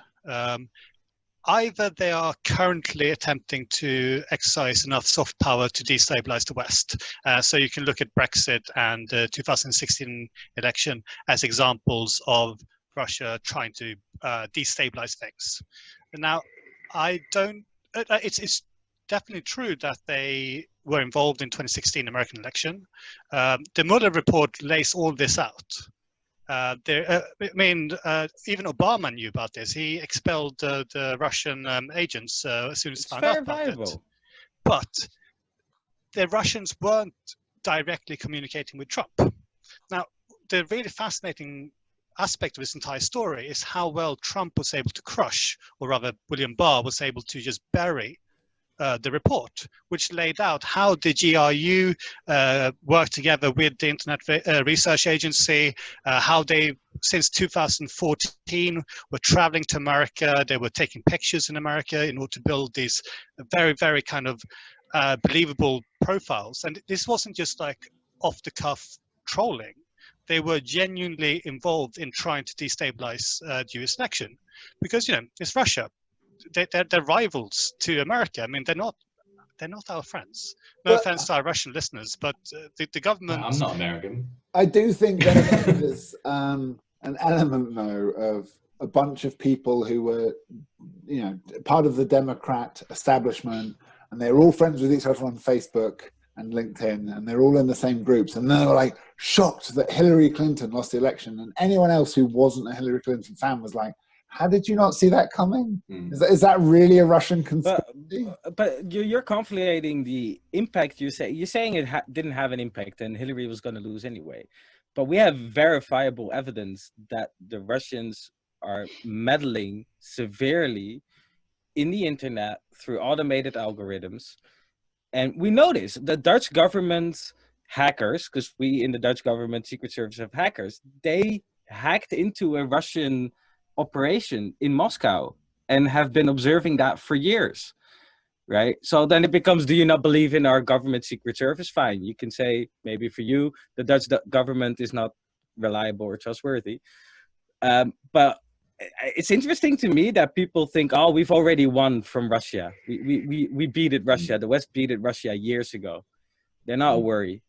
Either they are currently attempting to exercise enough soft power to destabilize the West. So you can look at Brexit and the 2016 election as examples of Russia trying to destabilize things. Now, it's definitely true that they were involved in 2016 American election. The Mueller report lays all this out. even Obama knew about this. He expelled the Russian agents as soon as he
It's
found out about
verifiable.
it. But the Russians weren't directly communicating with Trump. Now, the really fascinating aspect of this entire story is how well Trump was able to crush, or rather William Barr was able to just bury the report, which laid out how the GRU worked together with the Internet Research Agency, how they, since 2014, were traveling to America. They were taking pictures in America in order to build these very, very kind of believable profiles. And this wasn't just like off-the-cuff trolling. They were genuinely involved in trying to destabilize the US election, because, it's Russia. They're rivals to America. I mean, they're not our friends. No offense to our Russian listeners, but the government.
I'm not American.
I do think there's an element, though, of a bunch of people who were, part of the Democrat establishment, and they were all friends with each other on Facebook and LinkedIn, and they're all in the same groups, and they were like shocked that Hillary Clinton lost the election, and anyone else who wasn't a Hillary Clinton fan was like, how did you not see that coming? Is that really a Russian conspiracy?
But you're conflating the impact. You're saying it didn't have an impact and Hillary was going to lose anyway. But we have verifiable evidence that the Russians are meddling severely in the internet through automated algorithms. And we notice the Dutch government's hackers, because we in the Dutch government Secret Service have hackers, they hacked into a Russian operation in Moscow and have been observing that for years, right? So then it becomes, do you not believe in our government Secret Service? Fine, you can say maybe for you the Dutch government is not reliable or trustworthy, but it's interesting to me that people think, oh, we've already won from Russia. We beat Russia. The West beat Russia years ago. They're not a worry.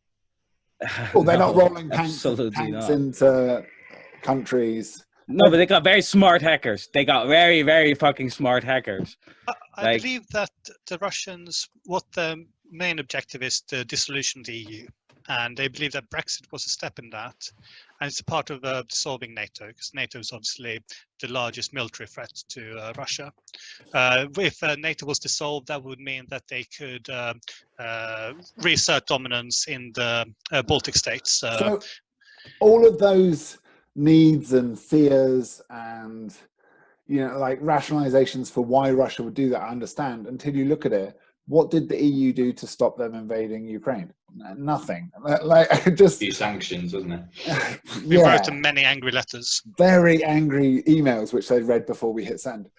Well, they're not rolling tanks
not.
into countries.
No, but they got very smart hackers. They got very, very fucking smart hackers.
I believe that the Russians, what the main objective is the dissolution of the EU. And they believe that Brexit was a step in that. And it's a part of dissolving NATO, because NATO is obviously the largest military threat to Russia. If NATO was dissolved, that would mean that they could reassert dominance in the Baltic states.
So all of those needs and fears and like rationalizations for why Russia would do that, I understand, until you look at it. What did the EU do to stop them invading Ukraine? Nothing. Like just
few sanctions, wasn't it?
We wrote them many angry letters,
very angry emails, which they read before we hit send.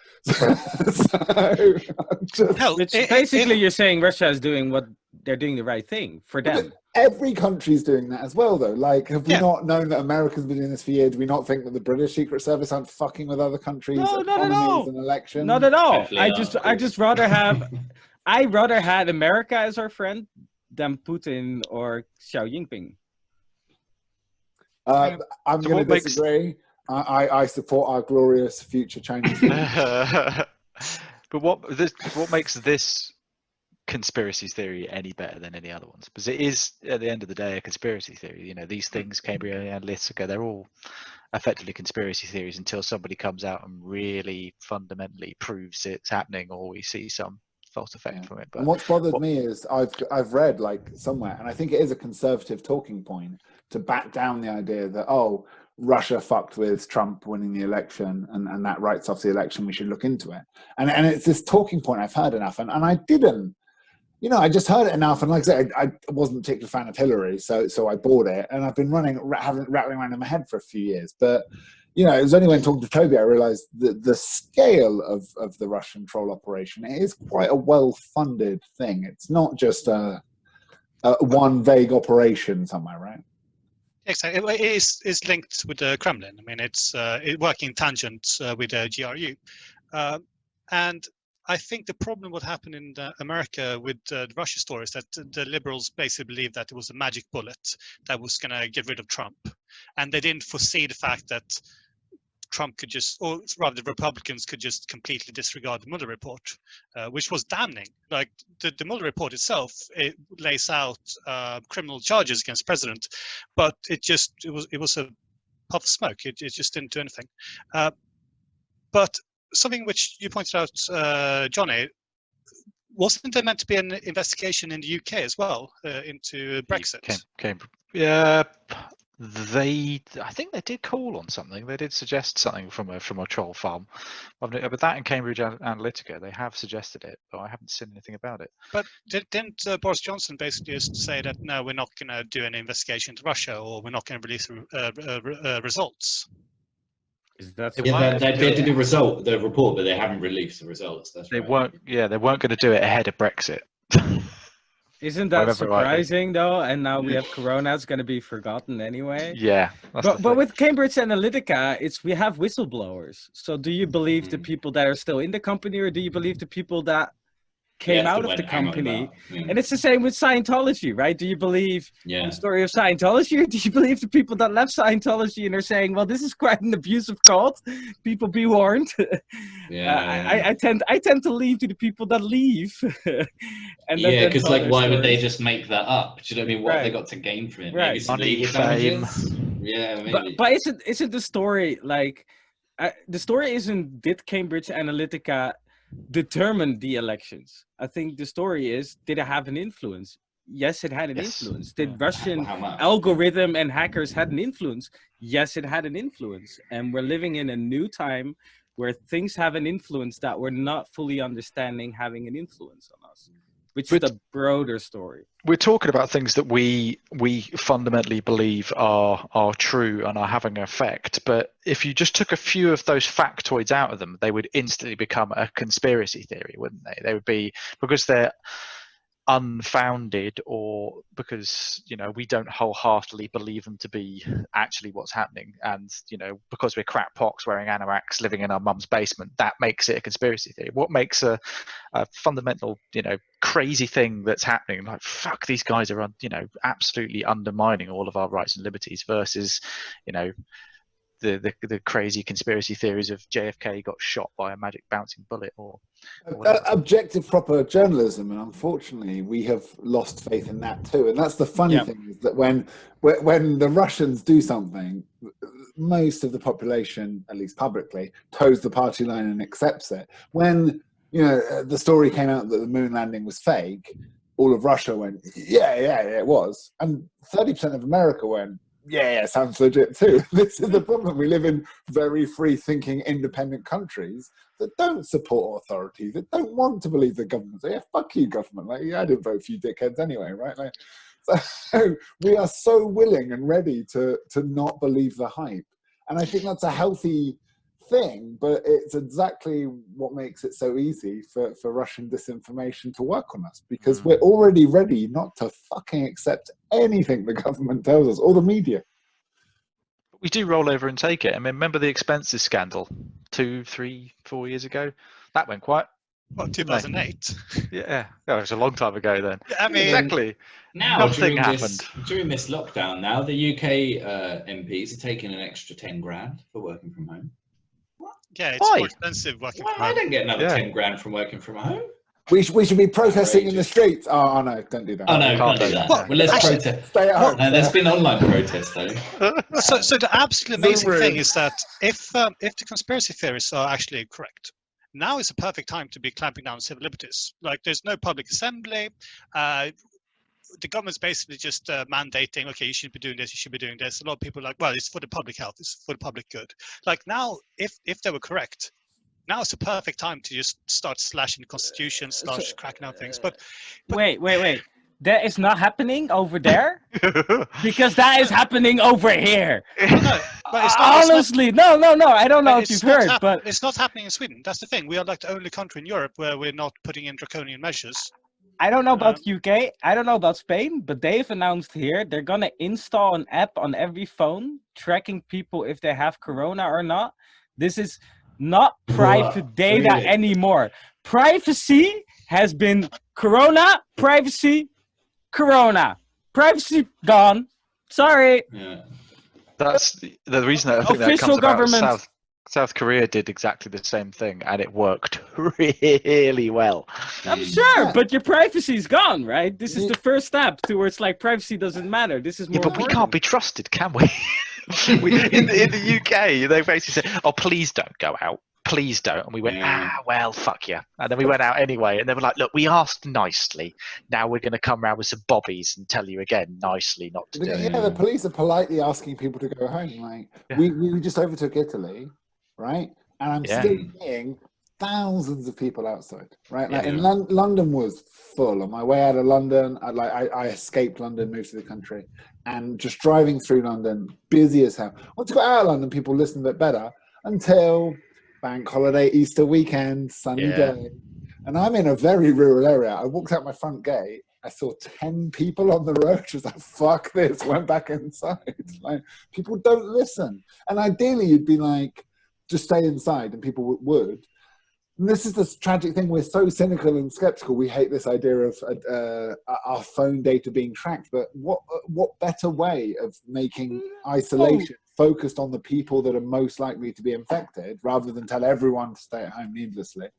Basically, you're saying Russia is doing what they're doing the right thing for them.
Every country's doing that as well, though. Like, have we not known that America's been doing this for years? Do we not think that the British Secret Service aren't fucking with other countries' economies and elections?
Not at all. I just rather have. I'd rather had America as our friend than Putin or Xi Jinping.
I'm going to disagree. I support our glorious future Chinese.
But what makes this conspiracy theory any better than any other ones? Because it is, at the end of the day, a conspiracy theory. These things, Cambridge Analytica, they're all effectively conspiracy theories until somebody comes out and really fundamentally proves it's happening, or we see some false effect from it. But
and what's bothered me is I've read like somewhere, and I think it is a conservative talking point to back down the idea that, oh, Russia fucked with Trump winning the election and that writes off the election, we should look into it. And it's this talking point I've heard enough, and I didn't, I just heard it enough, and like I said, I wasn't a particular fan of Hillary, so I bought it, and I've been rattling around in my head for a few years. But it was only when talking to Toby I realised that the scale of the Russian troll operation is quite a well-funded thing. It's not just a one vague operation somewhere, right?
Exactly. It is linked with the Kremlin. I mean, it's working in tangent with the GRU. And I think the problem what happened in America with the Russia story is that the liberals basically believed that it was a magic bullet that was going to get rid of Trump. And they didn't foresee the fact that Trump could just, or rather the Republicans could just completely disregard the Mueller report, which was damning. Like the Mueller report itself, it lays out criminal charges against the president, but it was a puff of smoke. It just didn't do anything. But something which you pointed out, Johnny, wasn't there meant to be an investigation in the UK as well into Brexit?
Yeah, I think they did call on something. They did suggest something from a troll farm. But that in Cambridge Analytica, they have suggested it, but I haven't seen anything about it.
But didn't Boris Johnson basically just say that, no, we're not going to do any investigation into Russia, or we're not going to release results?
They did the report, but they haven't released the results. That's
they
right.
they weren't going to do it ahead of Brexit.
Isn't that surprising though? And now we have Corona, it's going to be forgotten anyway.
Yeah.
But with Cambridge Analytica, we have whistleblowers. So do you believe the people that are still in the company, or do you believe the people that came out of the company? And it's the same with Scientology, right? Do you believe the story of Scientology, or do you believe the people that left Scientology and are saying, well, this is quite an abusive cult, people be warned? I tend to leave to the people that leave.
Because why would they just make that up? Do you know what I mean? What have they got to gain from it?
Maybe money, fame.
Yeah, maybe.
But isn't the story like the story isn't, did Cambridge Analytica determine the elections? I think the story is, did it have an influence? Yes, it had an influence. Did Russian algorithm and hackers had an influence? Yes, it had an influence. And we're living in a new time where things have an influence that we're not fully understanding having an influence on us, which is the broader story.
We're talking about things that we fundamentally believe are true and are having an effect. But if you just took a few of those factoids out of them, they would instantly become a conspiracy theory, wouldn't they? They would be, because they're unfounded, or because we don't wholeheartedly believe them to be actually what's happening, and because we're crackpots wearing anoraks living in our mum's basement, that makes it a conspiracy theory. What makes a fundamental crazy thing that's happening, like, fuck, these guys are absolutely undermining all of our rights and liberties, versus the crazy conspiracy theories of JFK got shot by a magic bouncing bullet, or
objective proper journalism. And unfortunately we have lost faith in that too. And that's the funny thing, is that when the Russians do something, most of the population, at least publicly, toes the party line and accepts it. When the story came out that the moon landing was fake, all of Russia went, yeah, it was, and 30% of America went, yeah, sounds legit too. This is the problem. We live in very free-thinking, independent countries that don't support authority, that don't want to believe the government. Say, yeah, fuck you, government. Like, I didn't vote for you dickheads anyway, right? Like, so we are so willing and ready to not believe the hype. And I think that's a healthy thing, but it's exactly what makes it so easy for Russian disinformation to work on us, because we're already ready not to fucking accept anything the government tells us, or the media.
We do roll over and take it. I mean, remember the expenses scandal 2, 3, 4 years ago? That went quite...
What, 2008?
Yeah, it was a long time ago then.
I mean,
exactly.
Now,
nothing happened.
During this lockdown, now the UK MPs are taking an extra 10 grand for working from home.
Yeah, it's more expensive working from home.
I don't get another 10 grand from working from home.
We should be protesting in the streets. Oh no, don't do that.
Oh no, can't do that. Well, let's protest.
Stay at home.
There's been online protests though.
So the absolute amazing thing is that if the conspiracy theories are actually correct, now is a perfect time to be clamping down on civil liberties. Like, there's no public assembly. The government's basically just mandating, okay, you should be doing this, you should be doing this. A lot of people are like, well, it's for the public health, it's for the public good. Like, now, if they were correct, now is the perfect time to just start slashing the constitution, start cracking out things. But
wait. That is not happening over there? Because that is happening over here.
No, but it's not,
honestly, no. I don't know if you've heard, but
it's not happening in Sweden. That's the thing. We are like the only country in Europe where we're not putting in draconian measures.
I don't know about UK. I don't know about Spain, but they've announced here they're going to install an app on every phone tracking people if they have corona or not. This is not private data anymore. Privacy has been corona, privacy, corona. Privacy gone. Sorry.
Yeah.
That's the reason that I think that comes about. South Korea did exactly the same thing, and it worked really well.
I'm sure, but your privacy is gone, right? This is the first step towards, like, privacy doesn't matter. This is more
but we can't be trusted, can we? In the UK, they basically said, "Oh, please don't go out. Please don't." And we went, well, fuck you. And then we went out anyway. And they were like, "Look, we asked nicely. Now we're going to come round with some bobbies and tell you again nicely not to do it."
Yeah, the police are politely asking people to go home. Like, we just overtook Italy, right? And I'm still seeing thousands of people outside, right? Like in London was full. On my way out of London, I escaped London, moved to the country, and just driving through London, busy as hell. Once you got out of London, people listened a bit better until bank holiday, Easter weekend, sunny day. And I'm in a very rural area. I walked out my front gate. I saw 10 people on the road. I was like, fuck this. Went back inside. Like, people don't listen. And ideally, you'd be like, just stay inside, and people would. And this is the tragic thing. We're so cynical and skeptical. We hate this idea of our phone data being tracked. But what better way of making isolation focused on the people that are most likely to be infected, rather than tell everyone to stay at home needlessly?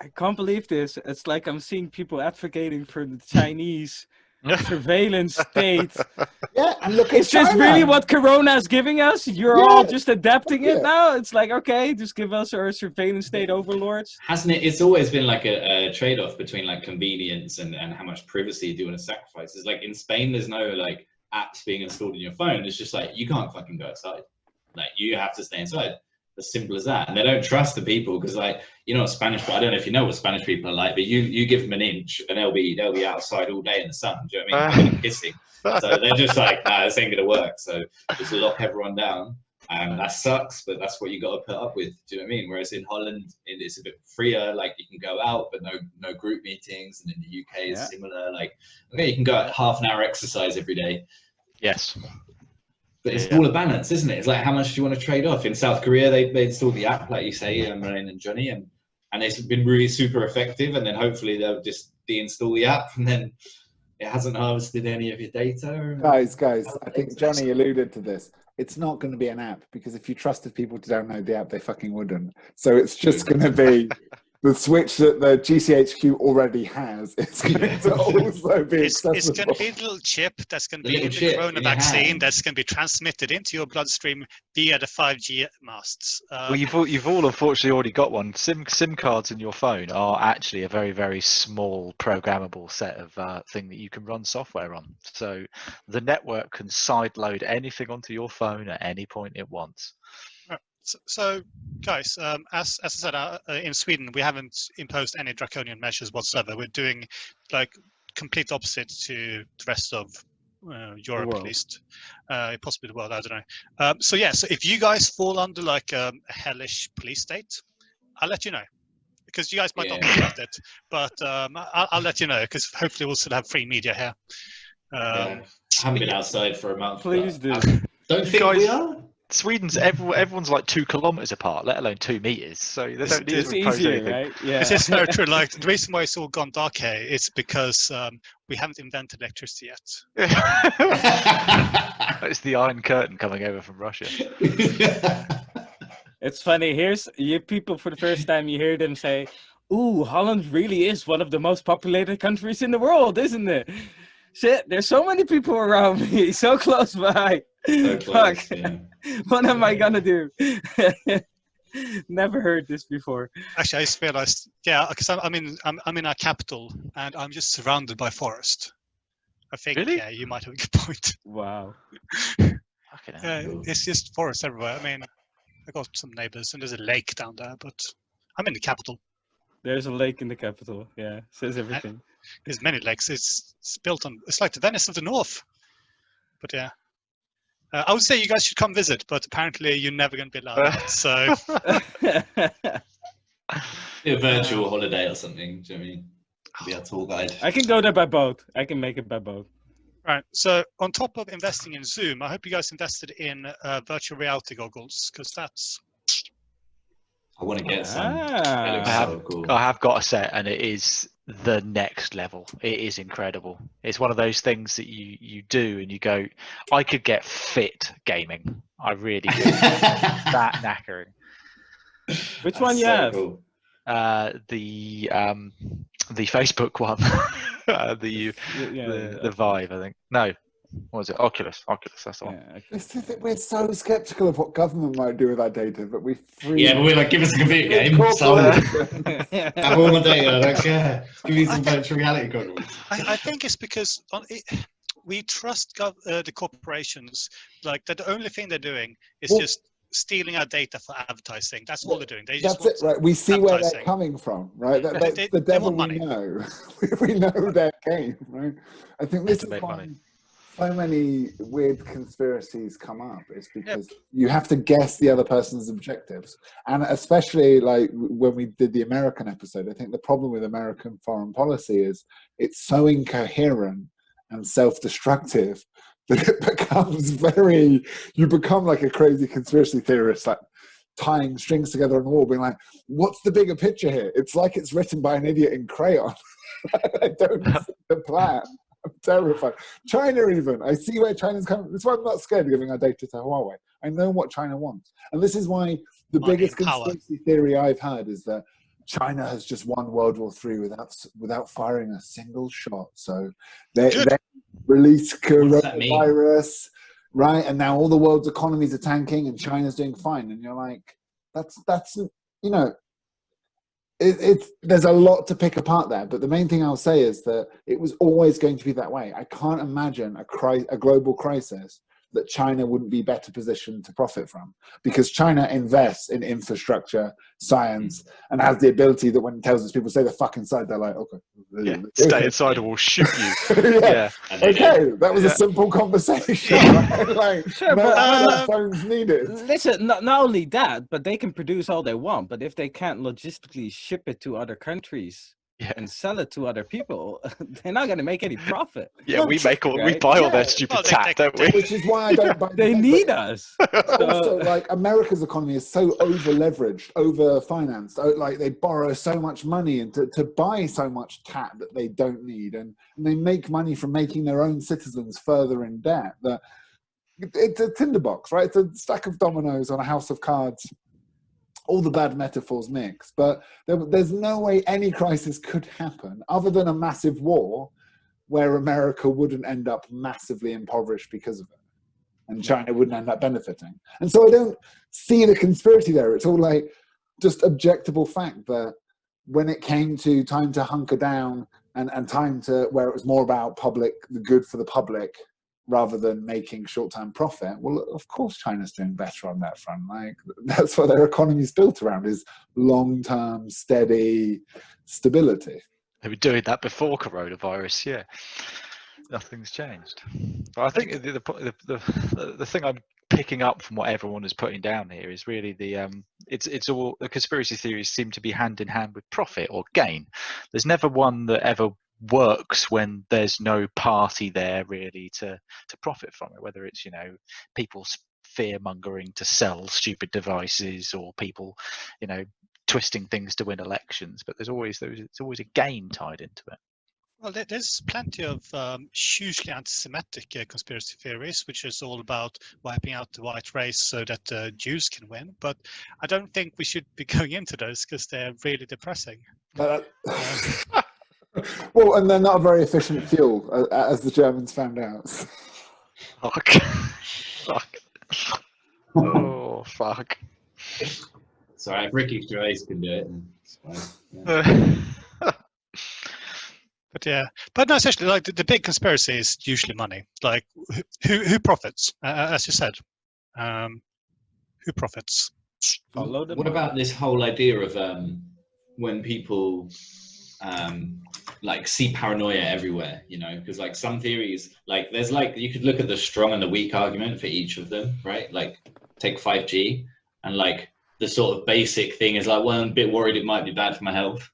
I can't believe this. It's like I'm seeing people advocating for the Chinese surveillance state.
Yeah, and look,
it's just really what Corona is giving us. You're all just adapting it now. It's like, okay, just give us our surveillance state overlords.
Hasn't it? It's always been like a trade-off between like convenience and how much privacy do you want to sacrifice. It's like in Spain, there's no like apps being installed in your phone. It's just like, you can't fucking go outside. Like, you have to stay inside. As simple as that. And they don't trust the people because, like, you know, Spanish, I don't know if you know what Spanish people are like, but you give them an inch and they'll be outside all day in the sun. Do you know what I mean? Kissing. So they're just like, nah, this ain't gonna work. So just lock everyone down. And that sucks, but that's what you got to put up with. Do you know what I mean? Whereas in Holland, it's a bit freer. Like, you can go out, but no group meetings. And in the UK, it's similar. Like, okay, you can go out half an hour exercise every day.
Yes.
But it's all a balance, isn't it? It's like, how much do you want to trade off? In South Korea, they installed the app, like you say, Marlene and Johnny, and it's been really super effective. And then hopefully they'll just deinstall the app, and then it hasn't harvested any of your data.
Guys, I think Johnny alluded to this. It's not going to be an app, because if you trusted people to download the app, they fucking wouldn't. So it's just going to be the switch that the GCHQ already has. It's going to also be accessible.
It's going to be a little chip that's going to be in the corona vaccine that's going to be transmitted into your bloodstream via the 5G masts.
Well, you've all unfortunately already got one. SIM cards in your phone are actually a very, very small programmable set of thing that you can run software on. So the network can sideload anything onto your phone at any point it wants.
So, guys, as I said, in Sweden, we haven't imposed any draconian measures whatsoever. We're doing like complete opposite to the rest of Europe, at least, possibly the world. I don't know. So if you guys fall under like a hellish police state, I'll let you know, because you guys might not know it, but I'll let you know, because hopefully we'll still have free media here.
I haven't been outside for a month.
Please do.
Don't think we are.
Sweden's everyone's like 2 kilometers apart, let alone 2 meters. So they don't need to impose
easier,
anything.
right? Yeah.
This is very true. Like, the reason why it's all gone dark here is because we haven't invented electricity yet.
It's the Iron Curtain coming over from Russia.
It's funny. Here's you people for the first time. You hear them say, "Ooh, Holland really is one of the most populated countries in the world, isn't it?" Shit, there's so many people around me, so close by.
So close,
Fuck.
yeah.
What am I gonna do? Never heard this before.
Actually, I just realized, because I'm in our capital, and I'm just surrounded by forest. I think,
Really?
you might have a good point.
Wow.
Fucking hell.
It's just forest everywhere. I mean, I got some neighbors, and there's a lake down there, but I'm in the capital.
There's a lake in the capital. Yeah, says everything.
There's many lakes. It's built on. It's like the Venice of the North. But yeah, I would say you guys should come visit, but apparently you're never going to be allowed. So
A virtual holiday or something. Do you know what I mean? Be a tour guide.
I can go there by boat. I can make it by boat.
right. So on top of investing in Zoom, I hope you guys invested in virtual reality goggles, because that's.
I want to get some.
Ah.
It looks so cool.
I have got a set, and it is the next level. It is incredible. It's one of those things that you do and you go, I could get fit gaming. I really could. That knackering.
Which one you have?
Cool.
The Facebook one. The Vive, I think. No, What was it? Oculus. That's the one.
Yeah, okay.
This is it. We're so skeptical of what government might do with our data, but we free.
Yeah, but we're like, give us a computer
big
game. So
corporations.
have all my data. I don't care. Give me some virtual reality goggles.
I think it's because we trust the corporations, like that the only thing they're doing is just stealing our data for advertising. That's all they're doing. They just
That's it, right? We see where they're
advertising.
coming from, right? That's
They
the devil
want
we
money.
know. We know their game, right? I think this
To
is
make
why
money.
so many weird conspiracies come up. It's because you have to guess the other person's objectives. And especially like when we did the American episode, I think the problem with American foreign policy is it's so incoherent and self-destructive that it becomes you become like a crazy conspiracy theorist, like tying strings together on the wall, being like, what's the bigger picture here? It's like it's written by an idiot in crayon. I don't see the plan. I'm terrified. China even. I see where China's coming. That's why I'm not scared of giving our data to Huawei. I know what China wants. And this is why the
Money
biggest
and power.
conspiracy theory I've had is that China has just won World War III without firing a single shot. So they released
that mean?
coronavirus, right? And now all the world's economies are tanking and China's doing fine. And you're like, that's you know, there's a lot to pick apart there. But the main thing I'll say is that it was always going to be that way. I can't imagine a global crisis that China wouldn't be better positioned to profit from, because China invests in infrastructure, science, and has the ability that when it tells us people say the fuck inside, they're like, okay,
Yeah, stay inside or we'll shoot you.
yeah.
And
Okay, that was a simple conversation. Right? Like,
Sure,
no
but
phones needed.
listen, not only that, but they can produce all they want. But if they can't logistically ship it to other countries and sell it to other people, they're not going to make any profit.
Yeah, we buy all
Yeah.
their stupid
Well,
tat, don't we?
Which is why I don't buy
They
them.
need us.
Also, like, America's economy is so over leveraged, over financed. Like, they borrow so much money and to buy so much tat that they don't need, and they make money from making their own citizens further in debt. That it's a tinderbox, right? It's a stack of dominoes on a house of cards. All the bad metaphors mixed, but there's no way any crisis could happen other than a massive war where America wouldn't end up massively impoverished because of it, and China wouldn't end up benefiting. And so I don't see the conspiracy there. It's all like just objectable fact that when it came to time to hunker down and time to where it was more about the good for the public rather than making short-term profit, well, of course China's doing better on that front. Like, that's what their economy is built around, is long-term, steady stability.
They were doing that before coronavirus, yeah. Nothing's changed. But I think the thing I'm picking up from what everyone is putting down here is really it's all the conspiracy theories seem to be hand in hand with profit or gain. There's never one that ever works when there's no party there really to profit from it, whether it's, you know, people's fear mongering to sell stupid devices or people, you know, twisting things to win elections, but it's always a gain tied into it.
Well, there's plenty of hugely anti-Semitic conspiracy theories, which is all about wiping out the white race so that Jews can win. But I don't think we should be going into those because they're really depressing.
Well, and they're not a very efficient fuel, as the Germans found out.
Fuck. Fuck. Oh, fuck.
Sorry, if Ricky Gervais can do it, it's fine. Yeah.
But no, essentially, like the big conspiracy is usually money. Like who profits, as you said. Who profits?
What about this whole idea of when people like see paranoia everywhere, you know, because like some theories, like there's like, you could look at the strong and the weak argument for each of them, right? Like take 5G, and like the sort of basic thing is like, well, I'm a bit worried it might be bad for my health,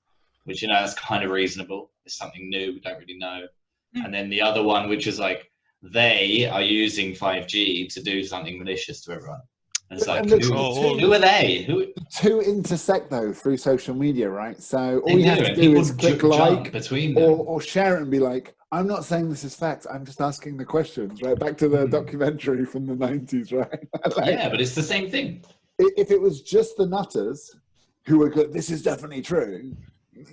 which, you know, that's kind of reasonable. It's something new, we don't really know. And then the other one, which is like, they are using 5G to do something malicious to everyone. And it's like, who are they?
The two intersect though through social media, right? So all
They
you have to
and
do
people
is click
jump
like
between them.
or share it and be like, I'm not saying this is fact, I'm just asking the questions, right? Back to the documentary from the 90s, right? Like,
yeah, but it's the same thing.
If it was just the nutters who were good, this is definitely true,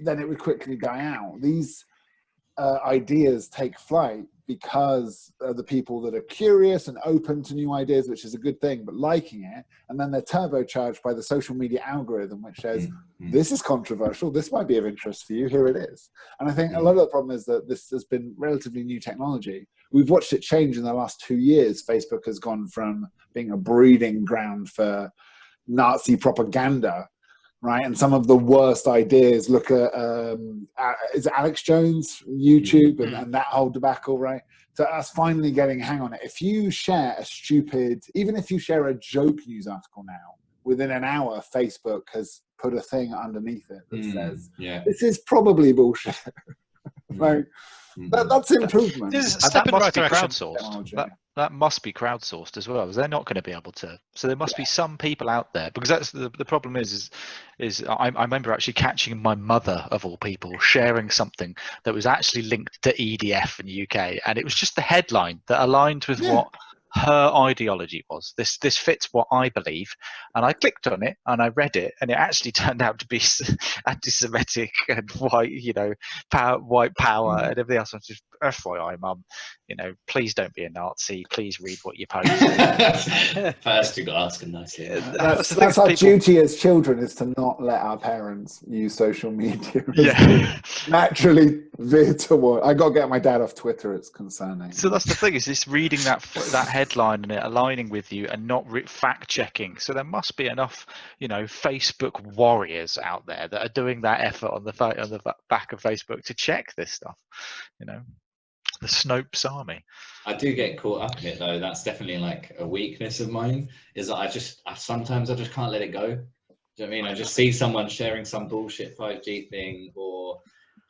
then it would quickly die out. These ideas take flight because the people that are curious and open to new ideas, which is a good thing, but liking it, and then they're turbocharged by the social media algorithm, which says, this is controversial, this might be of interest for you, here it is. And I think a lot of the problem is that this has been relatively new technology. We've watched it change in the last 2 years. Facebook has gone from being a breeding ground for Nazi propaganda, right? And some of the worst ideas, look at, is it Alex Jones, YouTube, and that whole debacle, right? To us finally getting, hang on, if you share a stupid, even if you share a joke news article now, within an hour, Facebook has put a thing underneath it that says, this is probably bullshit. Like, that's improvement.
That must be crowdsourced. That must be crowdsourced as well, because they're not going to be able to. So there must be some people out there, because that's the problem is I remember actually catching my mother, of all people, sharing something that was actually linked to EDF in the UK, and it was just the headline that aligned with what her ideology was. This fits what I believe, and I clicked on it and I read it, and it actually turned out to be anti-Semitic and white, white power and everything else. I was just, FYI, mum, please don't be a Nazi. Please read what you post.
First, you got to ask them nicely.
That's our duty as children, is to not let our parents use social media. Naturally veer toward. I got to get my dad off Twitter. It's concerning.
So that's the thing, is this reading that headline and it aligning with you and not fact checking. So there must be enough, Facebook warriors out there that are doing that effort on the back of Facebook to check this stuff. The Snopes army.
I do get caught up in it though. That's definitely like a weakness of mine, is that sometimes I just can't let it go. Do you know what I mean? I just see someone sharing some bullshit 5G thing, or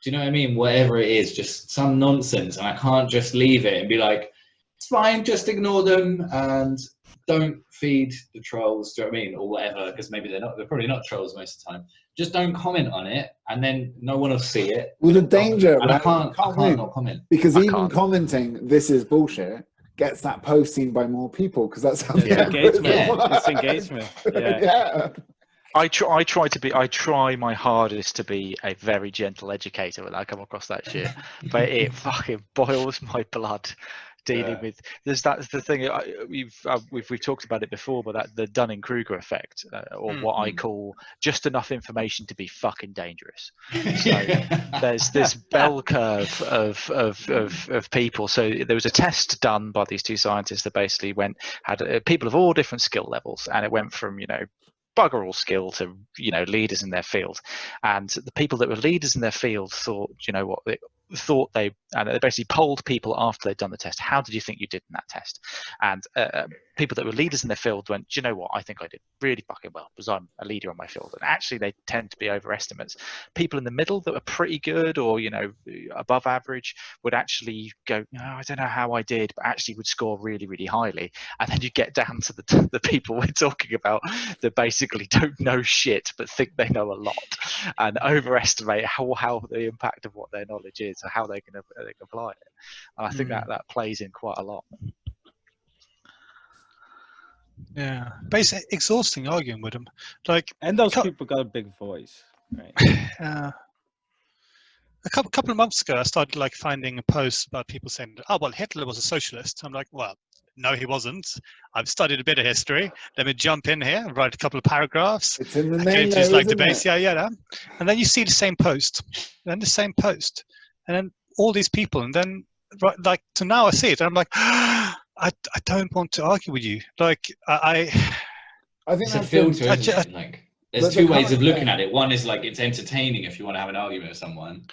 do you know what I mean? Whatever it is, just some nonsense, and I can't just leave it and be like, it's fine, just ignore them and don't feed the trolls, do you know what I mean? Or whatever, because maybe they're probably not trolls most of the time. Just don't comment on it, and then no one will see it.
Well, the danger,
and I can't not comment.
Because even commenting, this is bullshit, gets that post seen by more people, because that's how
engagement. It's engagement.
Yeah.
I try my hardest to be a very gentle educator when I come across that shit, but it fucking boils my blood dealing with. That's the thing. We've talked about it before, but the Dunning-Kruger effect, or what I call just enough information to be fucking dangerous. So there's this bell curve of people. So there was a test done by these two scientists that basically had people of all different skill levels, and it went from bugger all skill to leaders in their field. And the people that were leaders in their field thought, they basically polled people after they'd done the test. How did you think you did in that test? And people that were leaders in their field went, do you know what, I think I did really fucking well because I'm a leader on my field. And actually they tend to be overestimates. People in the middle that were pretty good or above average would actually go, no, I don't know how I did, but actually would score really, really highly. And then you get down to the people we're talking about that basically don't know shit but think they know a lot and overestimate how the impact of what their knowledge is or how they can apply it. And I think that plays in quite a lot.
Yeah, basically exhausting arguing with them.
And those people got a big voice, right?
A couple of months ago, I started finding posts about people saying, "Oh, well, Hitler was a socialist." I'm like, well, no, he wasn't. I've studied a bit of history. Let me jump in here and write a couple of paragraphs.
It's in the name,
just debates, yeah. And then you see the same post, and then all these people, and then so now I see it, and I'm like, I don't want to argue with you.
I think
it's a filter, isn't it? There's two ways of looking at it. One is it's entertaining if you want to have an argument with someone.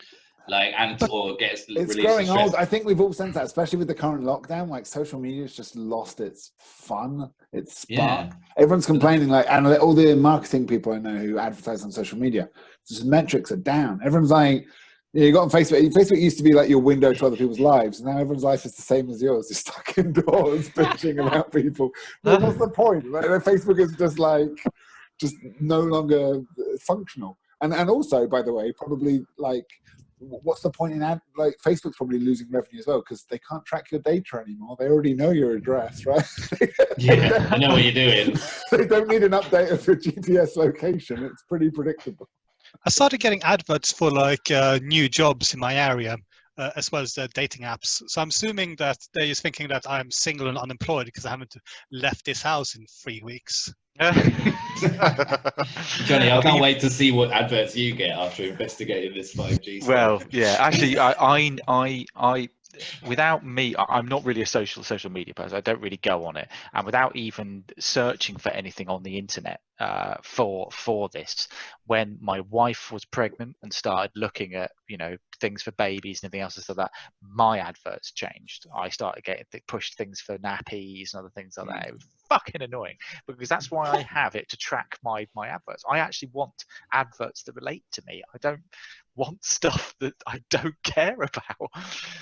It's growing old. I think we've all sensed that, especially with the current lockdown. Social media has just lost its fun, its spark. Yeah. Everyone's complaining, and all the marketing people I know who advertise on social media, just metrics are down. Everyone's like, you got on Facebook. Facebook used to be your window to other people's lives, and now everyone's life is the same as yours. You're stuck indoors, bitching about people. But what's the point? Facebook is just no longer functional. And also, by the way, probably what's the point in Facebook's probably losing revenue as well because they can't track your data anymore. They already know your address, right?
Yeah, I know what you're doing.
They don't need an update of your GPS location. It's pretty predictable.
I started getting adverts for new jobs in my area, as well as the dating apps. So I'm assuming that they're just thinking that I'm single and unemployed because I haven't left this house in 3 weeks.
Johnny, I can't wait to see what adverts you get after investigating this 5G stuff.
Well, yeah, actually, I without me, I'm not really a social media person. I don't really go on it, and without even searching for anything on the internet for this, when my wife was pregnant and started looking at things for babies and everything else and stuff like that, my adverts changed. I started getting pushed things for nappies and other things like that. It was fucking annoying, because that's why I have it, to track my adverts. I actually want adverts that relate to me. I don't want stuff that I don't care about.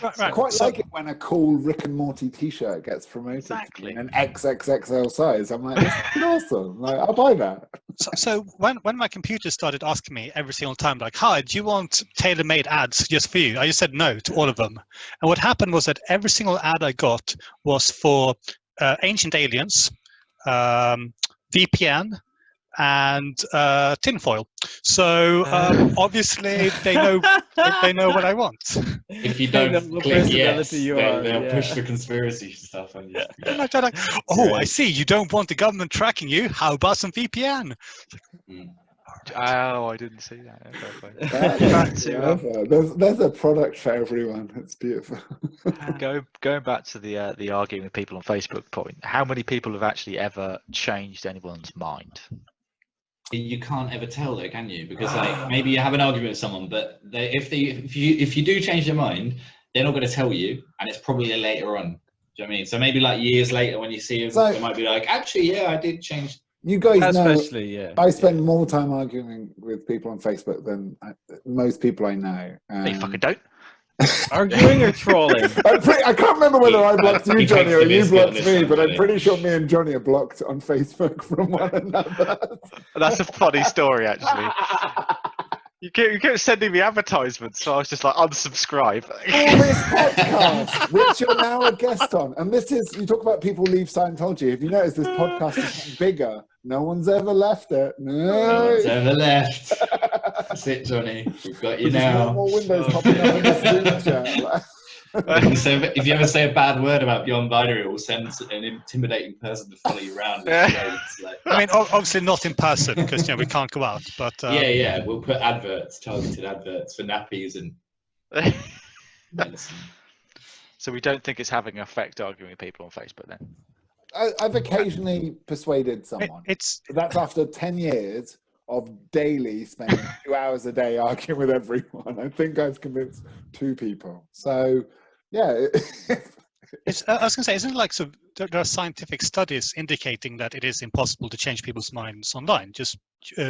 Right.
I quite like it when a cool Rick and Morty t-shirt gets promoted
Exactly.
in an XXXL size. I'm like, that's awesome. Like, I'll buy that.
So when my computer started asking me every single time, like, hi, do you want tailor-made ads just for you? I just said no to all of them. And what happened was that every single ad I got was for Ancient Aliens, VPN, and tinfoil. So obviously they know what I want.
If you don't
the
click yes,
personality you
they'll
are,
push the conspiracy stuff on you.
And like, they're like, oh, I see, you don't want the government tracking you. How about some VPN?
Oh, I didn't see that.
There's a product for everyone. It's beautiful.
Going back to the arguing with people on Facebook point, how many people have actually ever changed anyone's mind?
You can't ever tell though, can you? Because like, maybe you have an argument with someone, but if you do change their mind, they're not going to tell you, and it's probably later on. Do you know what I mean? So maybe like years later when you see them, they might be like, actually, yeah, I did change.
You guys know,
especially, yeah.
I spend more time arguing with people on Facebook than most people I know.
No, you fucking don't.
Arguing or trolling?
I can't remember whether I blocked you,
He
Johnny,
takes
or
the
you
biscuit
blocked
on this
me,
one,
but I'm
Johnny.
pretty sure me and Johnny are blocked on Facebook from one another.
That's a funny story, actually. You kept sending me advertisements, so I was just like, unsubscribe.
For this podcast, which you're now a guest on, and this is, you talk about people leave Scientology. If you notice, this podcast is getting bigger. No one's ever left it.
No one's ever left. That's it, Johnny. We've got you
There's
now.
more windows popping up in the Zoom chat.
If you ever say a bad word about Beyond Binary, it will send an intimidating person to follow you around.
I mean, obviously not in person because we can't go out. But
yeah, we'll put targeted adverts for nappies and medicine.
So we don't think it's having an effect arguing with people on Facebook then?
I've occasionally persuaded someone. That's after 10 years of daily spending 2 hours a day arguing with everyone. I think I've convinced 2 people. So, yeah.
I was going to say, isn't it like there are scientific studies indicating that it is impossible to change people's minds online, just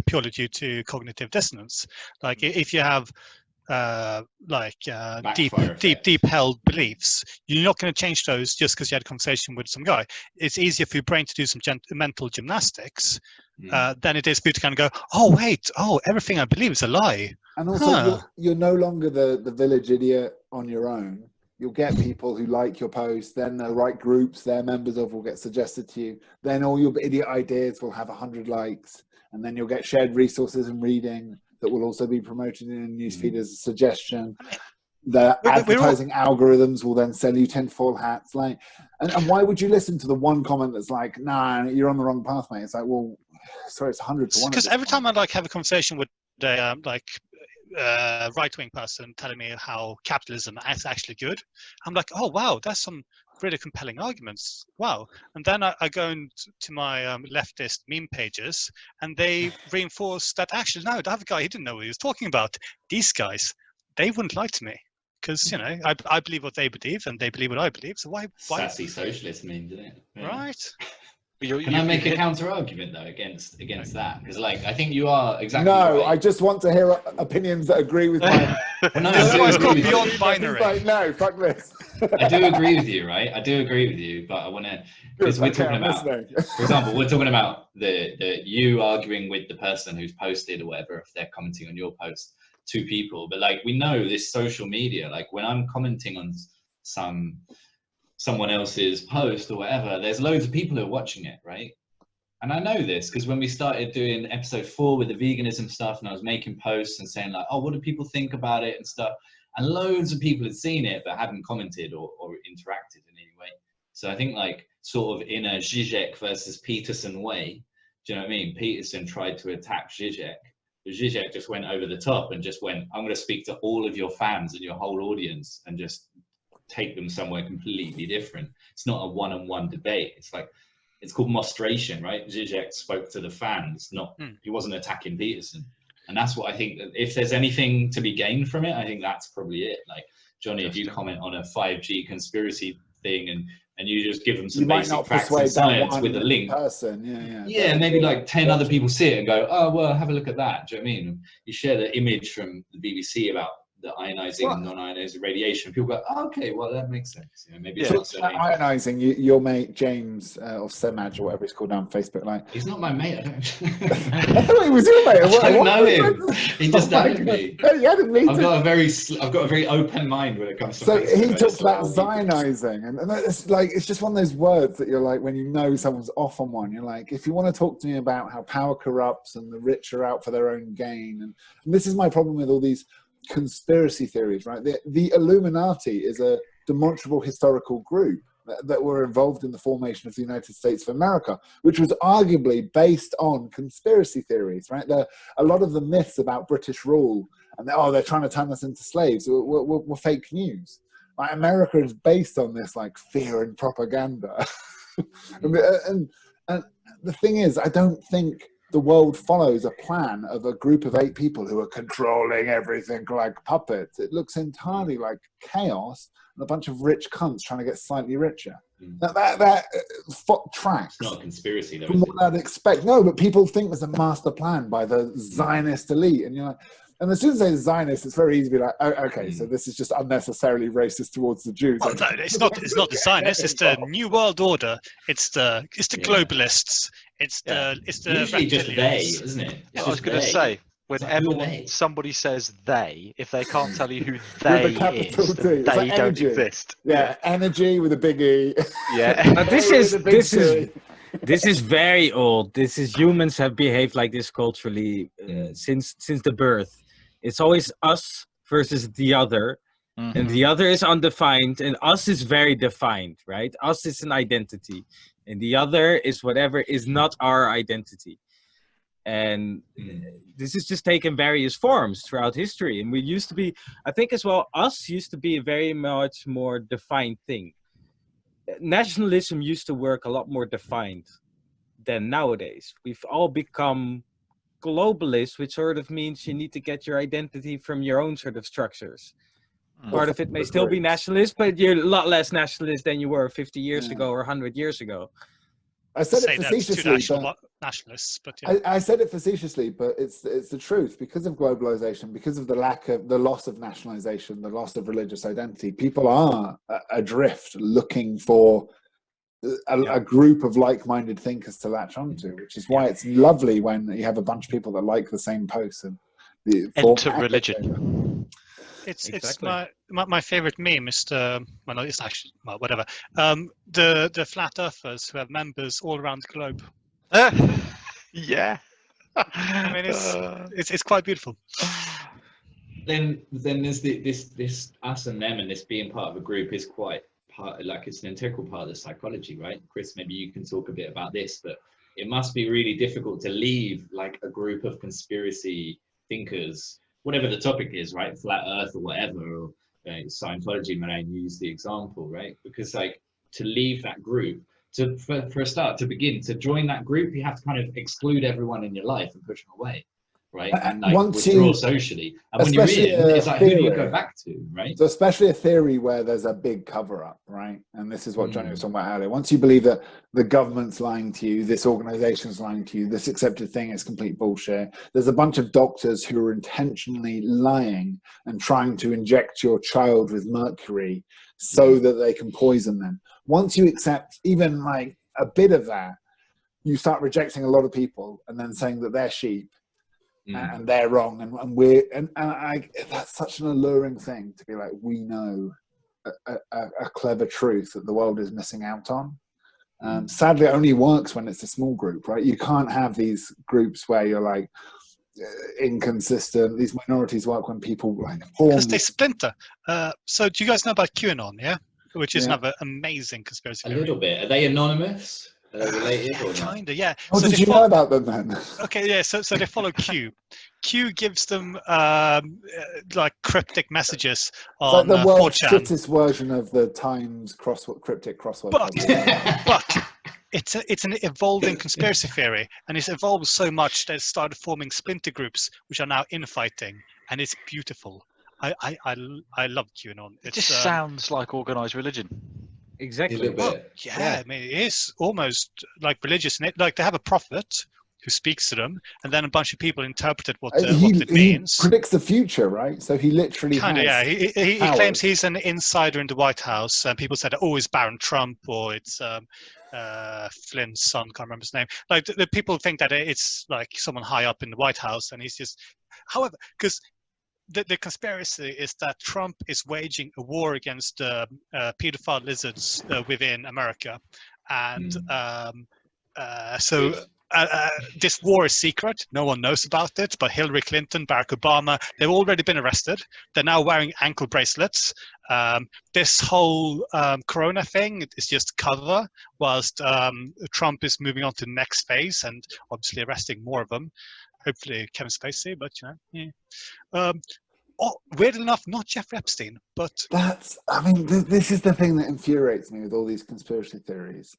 purely due to cognitive dissonance? Like if you have deep held beliefs, you're not going to change those just because you had a conversation with some guy. It's easier for your brain to do some mental gymnastics than it is for you to kind of go, everything I believe is a lie.
And also, you're no longer the village idiot on your own. You'll get people who like your post, then the right groups they're members of will get suggested to you. Then all your idiot ideas will have 100 likes, and then you'll get shared resources and reading that will also be promoted in a newsfeed as a suggestion. The advertising algorithms will then sell you tinfoil hats. And why would you listen to the one comment that's like, nah, you're on the wrong path, mate? It's like, well, sorry, it's 100 to 1.
Because every time I have a conversation with a right-wing person telling me how capitalism is actually good, I'm like, oh wow, that's some really compelling arguments. Wow. And then I go into my leftist meme pages, and they reinforce that actually no, the other guy, he didn't know what he was talking about. These guys, they wouldn't lie to me because I believe what they believe and they believe what I believe. So why?
Sassy socialist meme, didn't it? Yeah.
Right.
Can I make a counter argument though against that? Because I think you are exactly.
No,
right.
I just want to hear opinions that agree with mine.
No,
it's called Beyond Binary.
Like, no, fuck this.
I do agree with you, right? I do agree with you, but I want to, because we're talking about, for example, we're talking about the you arguing with the person who's posted or whatever, if they're commenting on your post, 2 people. But we know this social media, when I'm commenting on someone else's post or whatever, there's loads of people who are watching it, right? And I know this because when we started doing episode 4 with the veganism stuff, and I was making posts and saying what do people think about it and stuff, and loads of people had seen it but hadn't commented or interacted in any way. So I think like sort of in a Zizek versus Peterson way, do you know what I mean? Peterson tried to attack Zizek. Zizek just went over the top and just went, I'm going to speak to all of your fans and your whole audience and just take them somewhere completely different. It's not a one-on-one debate. It's like, it's called mostration, right? Zizek spoke to the fans, he wasn't attacking Peterson. And that's what I think, that if there's anything to be gained from it, I think that's probably it. Like, Johnny, if you comment on a 5G conspiracy thing and you just give them some basic facts and science with a link. Yeah, maybe like 10 other people see it and go, oh, well, have a look at that. Do you know what I mean? You share the image from the BBC about the ionizing and non-ionizing radiation. People go, oh, okay, well, that makes sense. You know, maybe it's not so
ionizing. Your mate James or Semaj or whatever he's called now on Facebook, like
he's not my mate. I don't.
I thought he was your mate.
I don't know him. He just added me.
He added me.
I've got a very open mind when it comes to.
So Facebook. He talks about zionizing, and it's like it's just one of those words that you're like, when you know someone's off on one, you're like, if you want to talk to me about how power corrupts and the rich are out for their own gain, and this is my problem with all these conspiracy theories, right? The Illuminati is a demonstrable historical group that were involved in the formation of the United States of America, which was arguably based on conspiracy theories, right? A lot of the myths about British rule and they're trying to turn us into slaves were fake news. Like, America is based on this like fear and propaganda. and the thing is, I don't think the world follows a plan of a group of 8 people who are controlling everything like puppets. It looks entirely like chaos and a bunch of rich cunts trying to get slightly richer. That tracks.
It's not a conspiracy, though.
From what I'd expect. No, but people think there's a master plan by the Zionist elite, and you're like, and as soon as they say Zionist, it's very easy to be like, oh, okay, so this is just unnecessarily racist towards the Jews.
Well, no, it's not the Zionists. It's the New World Order. It's the globalists. It's the
usually just they, isn't it?
Yeah, I was going to say, whenever somebody says they, if they can't tell you who they is, they like don't
energy.
Exist.
Yeah, energy with a big E.
Yeah.
But this is very old. Humans have behaved like this culturally since the birth. It's always us versus the other, and the other is undefined, and us is very defined, right? Us is an identity, and the other is whatever is not our identity. And this has just taken various forms throughout history. And we used to be, I think as well, us used to be a very much more defined thing. Nationalism used to work a lot more defined than nowadays. We've all become globalists, which sort of means you need to get your identity from your own sort of structures. Part of it may still be nationalist, but you're a lot less nationalist than you were 50 years ago or 100 years ago.
I said it facetiously,
nationalists, but
I said it facetiously, but it's the truth. Because of globalization, because of the loss of nationalization, the loss of religious identity, people are adrift looking for a group of like-minded thinkers to latch onto, which is why it's lovely when you have a bunch of people that like the same posts. And
enter religion.
It's my favorite meme is it's actually whatever. The flat earthers who have members all around the globe.
Yeah.
I mean, it's quite beautiful.
Then there's this us and them, and this being part of a group is quite it's an integral part of the psychology, right? Chris, maybe you can talk a bit about this, but it must be really difficult to leave like a group of conspiracy thinkers, whatever the topic is, right? Flat Earth or whatever, or Scientology, Moraine used the example, right? Because like to leave that group, for a start, to begin, to join that group, you have to kind of exclude everyone in your life and push them away, right? And like withdraw socially. And when you're in, it's like, who do you go back to, right?
So especially a theory where there's a big cover-up, right? And this is what Johnny was talking about earlier. Once you believe that the government's lying to you, this organization's lying to you, this accepted thing is complete bullshit. There's a bunch of doctors who are intentionally lying and trying to inject your child with mercury so that they can poison them. Once you accept even like a bit of that, you start rejecting a lot of people and then saying that they're sheep and they're wrong, and that's such an alluring thing to be like, we know a clever truth that the world is missing out on. Sadly, it only works when it's a small group, right? You can't have these groups where you're like, inconsistent. These minorities work when people like
because they splinter. So do you guys know about QAnon? Yeah, which is another amazing conspiracy theory.
A little bit. Are they anonymous? Are they related or not?
Kinda, yeah.
Oh,
So
did you know about them then?
Okay, yeah. So they follow Q. Q gives them like cryptic messages on
It's like the world's
4chan.
shittest version of the Times cryptic crossword.
But it's an evolving conspiracy theory, and it's evolved so much that it started forming splinter groups, which are now infighting, and it's beautiful. I love QAnon.
It just sounds like organized religion.
Exactly.
A little bit.
Yeah, I mean, it is almost like religious. Like they have a prophet who speaks to them, and then a bunch of people interpret what it means.
He predicts the future, right? So he literally
Kind of,
has
yeah. He claims he's an insider in the White House, and people said, "Oh, it's Baron Trump," or it's Flynn's son. Can't remember his name. Like the people think that it's like someone high up in the White House, and he's just. However, because the conspiracy is that Trump is waging a war against pedophile lizards within America, and so this war is secret. No one knows about it, but Hillary Clinton, Barack Obama, they've already been arrested. They're now wearing ankle bracelets. This whole corona thing is just cover, whilst Trump is moving on to the next phase and obviously arresting more of them. Hopefully Kevin Spacey, but weird enough, not Jeffrey Epstein, but
this is the thing that infuriates me with all these conspiracy theories.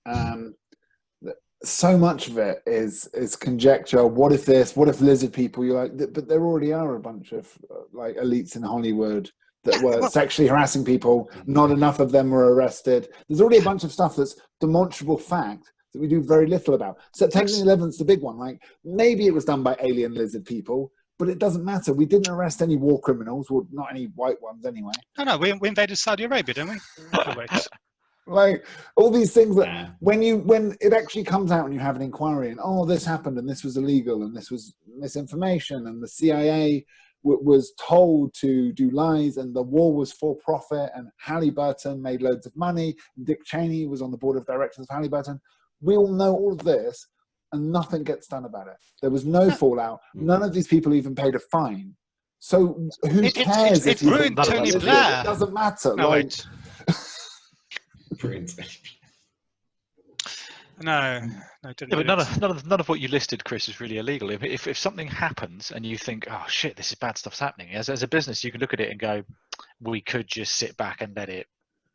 So much of it is conjecture. What if this? What if lizard people? You're like, but there already are a bunch of like elites in Hollywood that were sexually harassing people. Not enough of them were arrested. There's already a bunch of stuff that's demonstrable fact that we do very little about. September 11th's the big one. Like maybe it was done by alien lizard people, but it doesn't matter. We didn't arrest any war criminals, well, not any white ones anyway.
No, we invaded Saudi Arabia, didn't we?
Like all these things that when it actually comes out and you have an inquiry and this happened and this was illegal and this was misinformation and the CIA was told to do lies and the war was for profit and Halliburton made loads of money and Dick Cheney was on the board of directors of Halliburton. We all know all of this and nothing gets done about it. There was no fallout. None of these people even paid a fine. So who cares?
It ruined Tony Blair.
It doesn't matter.
No,
like,
wait. No,
but none of what you listed, Chris, is really illegal. If something happens and you think, oh shit, this is bad stuff's happening, as a business, you can look at it and go, we could just sit back and let it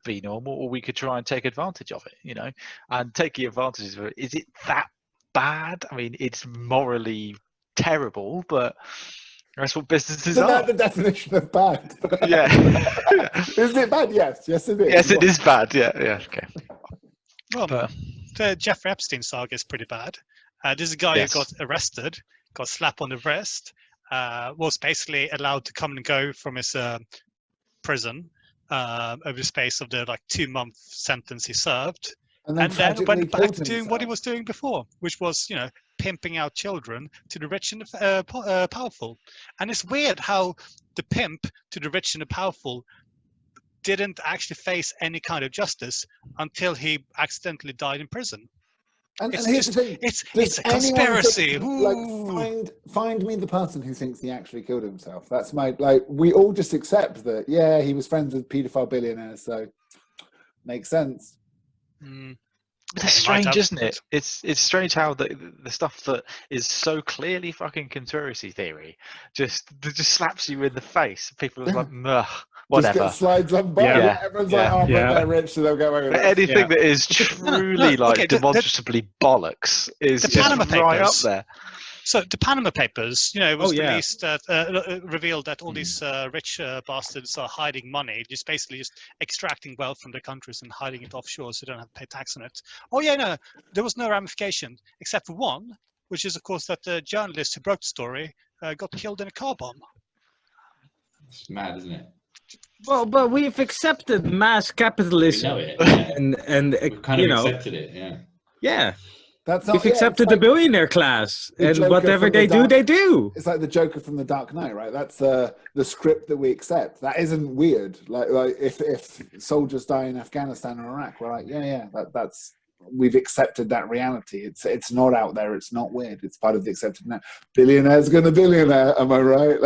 be normal, or we could try and take advantage of it, and taking advantage of it. Is it that bad? I mean, it's morally terrible, but that's what businesses are.
That's the definition of bad.
Yeah.
Is it bad? Yes it is.
Yes, it is bad. Yeah, okay.
Well, the Jeffrey Epstein saga is pretty bad. There's a guy who got arrested, got slapped on the wrist, was basically allowed to come and go from his prison over the space of the 2-month sentence he served, and then went back to doing what he was doing before, which was pimping out children to the rich and the powerful. And it's weird how the pimp to the rich and the powerful didn't actually face any kind of justice until he accidentally died in prison.
And here's the thing:
it's a conspiracy.
Find me the person who thinks he actually killed himself. That's we all just accept that. Yeah, he was friends with paedophile billionaires, so makes sense.
It's strange, isn't it? It's strange how the stuff that is so clearly fucking conspiracy theory just slaps you in the face. People are like, "Meh, whatever."
Just get slides on by.
Yeah.
Everyone's like, "Oh, but they're rich, so they'll go away with it."
Anything that is truly demonstrably bollocks is
the
just
Panama
right up
Papers.
there.
So the Panama Papers, it was released, revealed that all these rich bastards are hiding money, just basically just extracting wealth from their countries and hiding it offshore so they don't have to pay tax on it. There was no ramification except for one, which is, of course, that the journalist who broke the story got killed in a car bomb.
It's mad, isn't it?
Well, but we've accepted mass capitalism.
We know it,
and
we've kind of accepted it, yeah.
Yeah.
We've
accepted the billionaire class, and whatever they do, they do.
It's like the Joker from The Dark Knight, right? That's the script that we accept. That isn't weird. Like if soldiers die in Afghanistan or Iraq, we're like, that's we've accepted that reality. It's not out there. It's not weird. It's part of the accepted now. Billionaire's gonna billionaire. Am I right?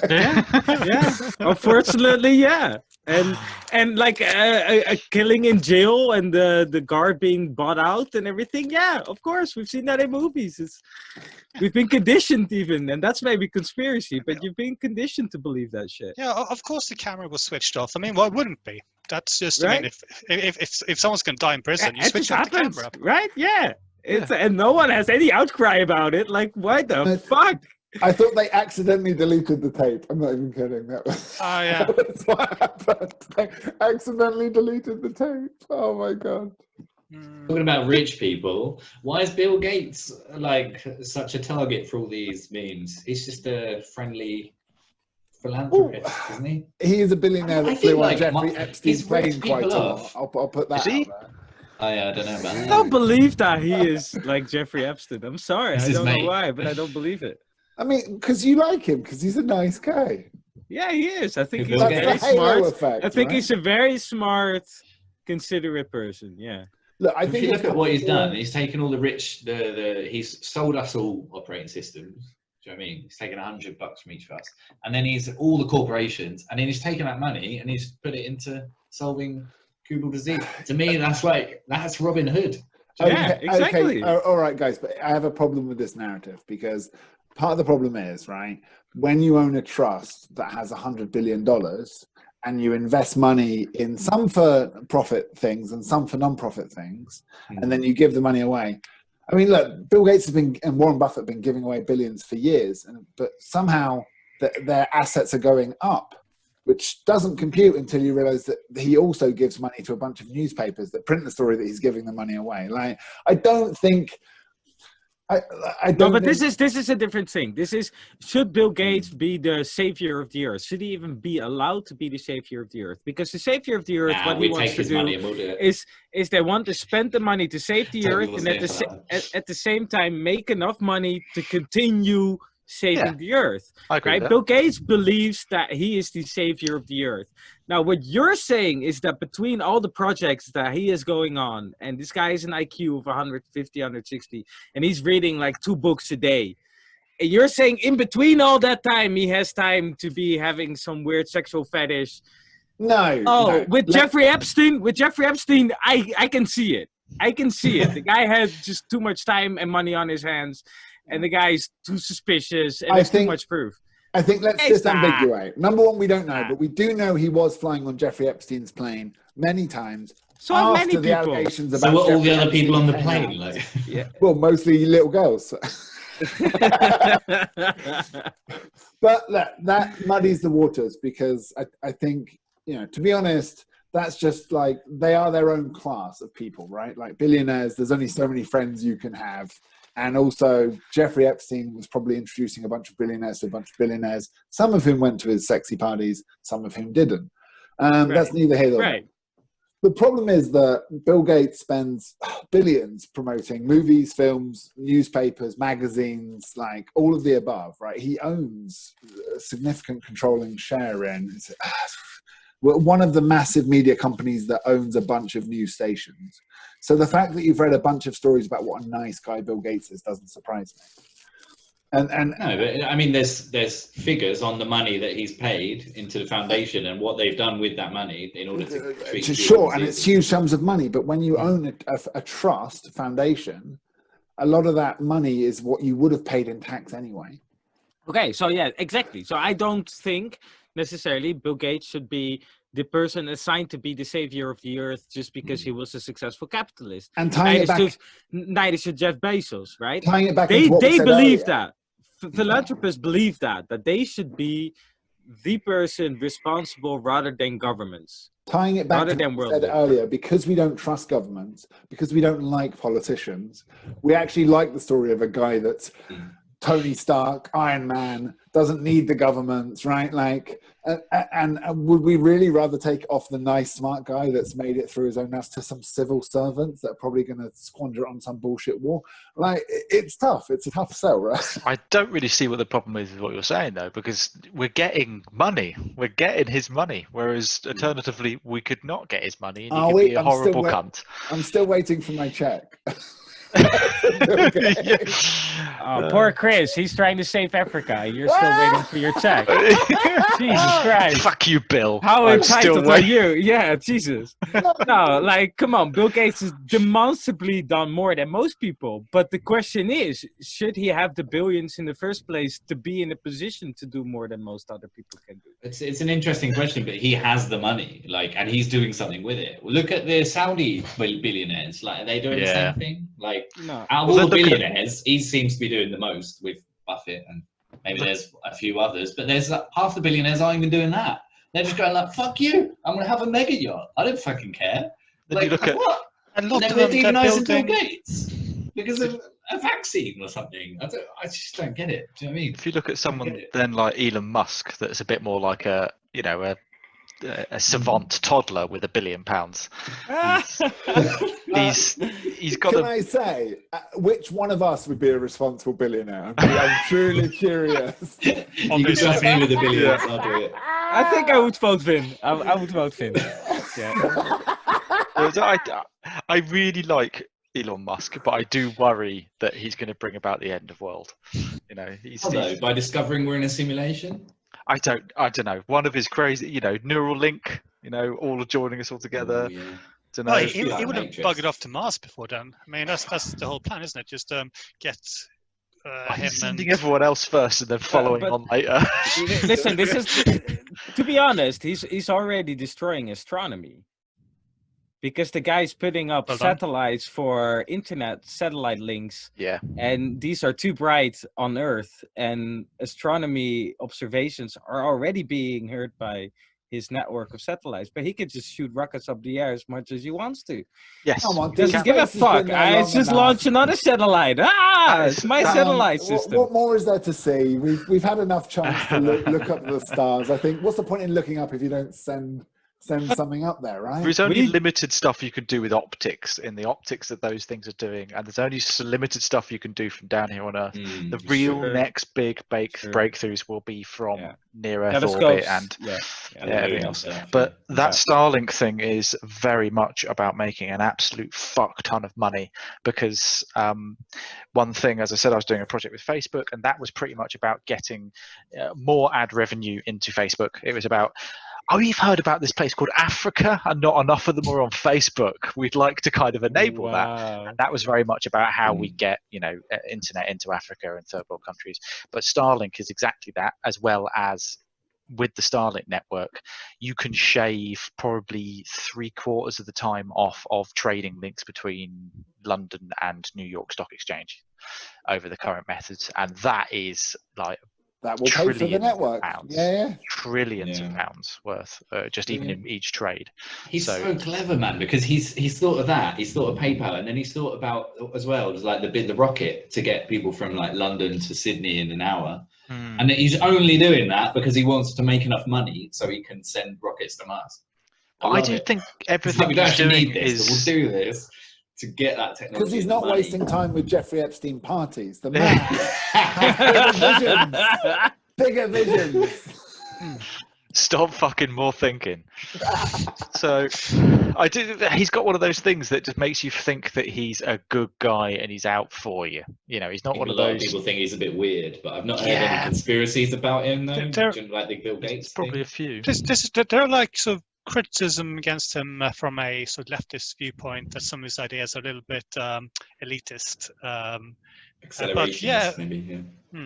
Yeah. Unfortunately, yeah. And like a killing in jail and the guard being bought out and everything. Yeah, of course, we've seen that in movies. We've been conditioned even, and that's maybe conspiracy, but you've been conditioned to believe that shit.
Yeah, of course the camera was switched off. I mean, why wouldn't be? That's just,
Right?
I mean, if someone's going to die in prison, you
It
switch
just
off the
happens,
camera.
right? Yeah. And no one has any outcry about it. Like, why the fuck?
I thought they accidentally deleted the tape. I'm not even kidding. That was,
Oh, yeah.
that's what happened. They accidentally deleted the tape. Oh my god.
Talking about rich people, why is Bill Gates like such a target for all these memes? He's just a friendly philanthropist, isn't he?
He is a billionaire
I
that
think,
flew on
like,
Jeffrey
his
Epstein's
rich
plane quite a
people
lot.
off.
I'll put that
Is he?
out there.
I don't know about
I
that.
don't believe that he is like Jeffrey Epstein. I'm sorry.
This
I
is
don't know
mate.
why, but I don't believe it.
I mean, because you like him, because he's a nice guy.
Yeah, he is. I think
Bill
he's
Gates.
very
That's the halo
smart.
effect.
I think
right?
he's a very smart, considerate person. Yeah.
Look, I
If
think
you
it's
look at what he's
more-
done, he's taken all the rich, he's sold us all operating systems. Do you know what I mean? He's taken $100 from each of us, and then he's all the corporations, and then he's taken that money and he's put it into solving Kubel disease. To me, that's Robin Hood.
Yeah, exactly.
Okay. All right, guys, but I have a problem with this narrative because part of the problem is, right, when you own a trust that has $100 billion and you invest money in some for profit things and some for non-profit things, and then you give the money away. I mean, look, Bill Gates and Warren Buffett have been giving away billions for years, but somehow their assets are going up, which doesn't compute until you realize that he also gives money to a bunch of newspapers that print the story that he's giving the money away. Like, I don't think. I don't.
No, but
think,
this is a different thing. Should Bill Gates be the savior of the earth? Should he even be allowed to be the savior of the earth? Because the savior of the earth, what he
we
wants
take
to
his money
do
and we'll do it.
is they want to spend the money to save the
Totally
earth, and
wasn't here for that.
at the same time make enough money to continue saving
Yeah.
the earth.
I agree
Right?
with that.
Bill Gates believes that he is the savior of the earth. Now, what you're saying is that between all the projects that he is going on, and this guy has an IQ of 150, 160, and he's reading like 2 books a day. And you're saying in between all that time, he has time to be having some weird sexual fetish.
no.
Oh,
no.
with Jeffrey Epstein, I can see it. I can see it. The guy had just too much time and money on his hands, and the guy's too suspicious, and
I
there's too
think-
much proof.
I think let's
It's
disambiguate. Number one, we don't know,
Nah.
but we do know he was flying on Jeffrey Epstein's plane many times.
So have
after
many
the
people.
allegations
So
about
were all the
Jeffrey
other people on the
Epstein
plane?
came out.
Like,
Yeah.
Well, mostly little girls. But that muddies the waters because I think, to be honest, that's just like they are their own class of people, right? Like billionaires, there's only so many friends you can have. And also, Jeffrey Epstein was probably introducing a bunch of billionaires to a bunch of billionaires, some of whom went to his sexy parties, some of whom didn't. That's neither here nor there.
Right.
The problem is that Bill Gates spends billions promoting movies, films, newspapers, magazines, like all of the above, right? He owns a significant controlling share in one of the massive media companies that owns a bunch of news stations. So the fact that you've read a bunch of stories about what a nice guy Bill Gates is doesn't surprise me. And
no, but I mean, there's figures on the money that he's paid into the foundation and what they've done with that money in order to treat
sure, and
disease.
it's huge sums of money. But when you own a trust foundation, a lot of that money is what you would have paid in tax anyway.
Okay, so yeah, exactly. So I don't think necessarily Bill Gates should be the person assigned to be the savior of the earth just because he was a successful capitalist.
And tying it back,
Neither should Jeff Bezos, right?
tying it back.
They
into what we said
believe
earlier.
that. Philanthropists believe that they should be the person responsible rather than governments.
Tying it back
rather
to
than
what we said
world
earlier, because we don't trust governments, because we don't like politicians, we actually like the story of a guy that's Tony Stark, Iron Man, doesn't need the governments, right? Like, and would we really rather take off the nice, smart guy that's made it through his own ass to some civil servants that are probably going to squander it on some bullshit war? Like, it's tough. It's a tough sell, right?
I don't really see what the problem is with what you're saying, though, because we're getting money. We're getting his money, whereas alternatively, we could not get his money and he could be a horrible cunt.
I'm still waiting for my check.
Poor Chris, he's trying to save Africa. You're still waiting for your check. Jesus Christ.
Fuck you, Bill.
How entitled are you? Yeah, Jesus. No, like, come on. Bill Gates has demonstrably done more than most people. But the question is, should he have the billions in the first place to be in a position to do more than most other people can do?
It's an interesting question, but he has the money, like, and he's doing something with it. Look at the Saudi billionaires. Like, are they doing the same thing? Like,
no.
Out of all the billionaires, he seems to be doing the most with Buffett, and maybe there's a few others, but there's half the billionaires aren't even doing that. They're just going like, "Fuck you! I'm gonna have a mega yacht. I don't fucking care."
Like,
you look at
what? And
they're demonising Bill Gates because of a vaccine or something. I just don't get it. Do you know what I mean?
If you look at someone then like Elon Musk, that's a bit more like a savant toddler with £1 billion. He's got.
Can I say which one of us would be a responsible billionaire? I'm truly curious.
You can trust me with $1 billion. I'll do it.
I think I would vote Finn. I would vote Finn. Yeah.
I really like Elon Musk, but I do worry that he's going to bring about the end of world. You know,
by discovering we're in a simulation.
I don't know. One of his crazy, neural link, all joining us all together.
Yeah.
Don't know.
Well, he would have bugged off to Mars before then. I mean, that's the whole plan, isn't it? Just get him
sending
and
everyone else first and then following on later.
Listen, this is, to be honest, he's already destroying astronomy. Because the guy's putting up satellites for internet satellite links.
Yeah.
And these are too bright on Earth. And astronomy observations are already being heard by his network of satellites. But he could just shoot rockets up the air as much as he wants to.
Yes.
Doesn't give a fuck. It's just launch another satellite. It's my satellite system.
What more is there to see? We've had enough chance to look up the stars. I think, what's the point in looking up if you don't send something up there, right?
There's only limited stuff you can do with optics in the optics that those things are doing, and there's only limited stuff you can do from down here on Earth. The real next big breakthroughs will be from near Earth orbit and everything else. But that Starlink thing is very much about making an absolute fuck ton of money, because one thing, as I said, I was doing a project with Facebook, and that was pretty much about getting more ad revenue into Facebook. It was about, "Oh, you've heard about this place called Africa, and not enough of them are on Facebook. We'd like to kind of enable that." And that was very much about how we get, internet into Africa and third world countries. But Starlink is exactly that, as well as with the Starlink network, you can shave probably 3/4 of the time off of trading links between London and New York Stock Exchange over the current methods. And that is like
that will pay for the network.
Trillions of pounds worth, just even in each trade.
He's so clever, man, because he's thought of that. He's thought of PayPal, and then he's thought about as well, like the rocket to get people from like London to Sydney in an hour. And he's only doing that because he wants to make enough money so he can send rockets to Mars.
I do think everything
we don't
he's doing
need this,
is
we'll do this to get that technology.
Because he's not wasting time with Jeffrey Epstein parties. The man has bigger visions.
Stop fucking more thinking. So he's got one of those things that just makes you think that he's a good guy and he's out for you. He's not one of those.
People think he's a bit weird, but I've not heard any conspiracies about him though. Like the Bill Gates
probably a few.
There are like sort of criticism against him from a sort of leftist viewpoint that some of his ideas are a little bit elitist.
Accelerationist, maybe.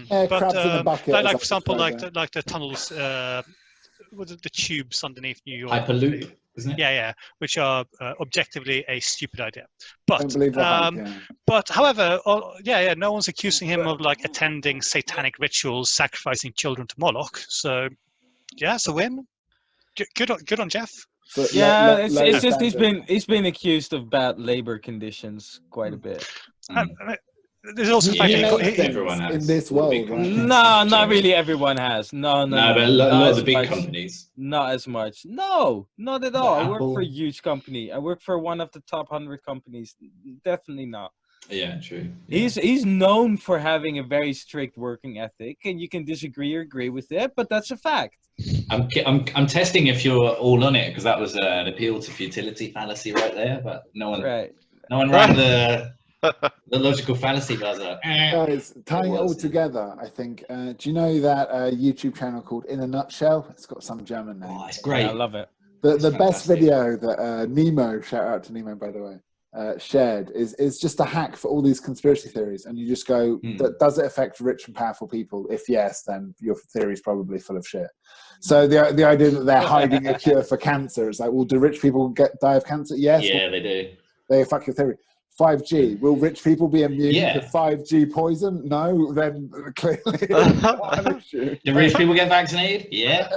But crabs in the bucket,
like for example, like the tunnels, the tubes underneath New York.
Hyperloop, isn't it?
Yeah, which are objectively a stupid idea. But
don't believe the hype,
but however, no one's accusing him of like attending satanic rituals, sacrificing children to Moloch. So it's a win. Good on Jeff.
So
it's just he's been accused of bad labor conditions quite a bit.
there's also the
You
fact
Yeah,
that
make things
everyone has.
in this
All the big
world, right?
companies.
No, not really. Everyone has. No,
No, but a
not
lot of
as
the big
much.
companies.
Not as much. No, not at
But
all. I work for a
Apple.
huge company. I work for one of the top 100 companies. Definitely not.
Yeah, true. Yeah.
He's known for having a very strict working ethic, and you can disagree or agree with it, but that's a fact.
I'm testing if you're all on it, because that was an appeal to futility fallacy right there, but no one rang the logical fallacy buzzer.
Guys, tying it all together, I think. Do you know that YouTube channel called In a Nutshell? It's got some German name.
Oh, it's great.
Yeah, I love it.
The best video that Nemo, shout out to Nemo by the way, shared is just a hack for all these conspiracy theories, and you just go, does it affect rich and powerful people? If yes, then your theory is probably full of shit. So the idea that they're hiding a cure for cancer is like, well, do rich people die of cancer? Yes.
Yeah,
well,
they do.
they fuck your theory. 5G, will rich people be immune
Yeah.
to 5G poison? No, then clearly it's not an issue.
Do rich people get vaccinated? Yeah.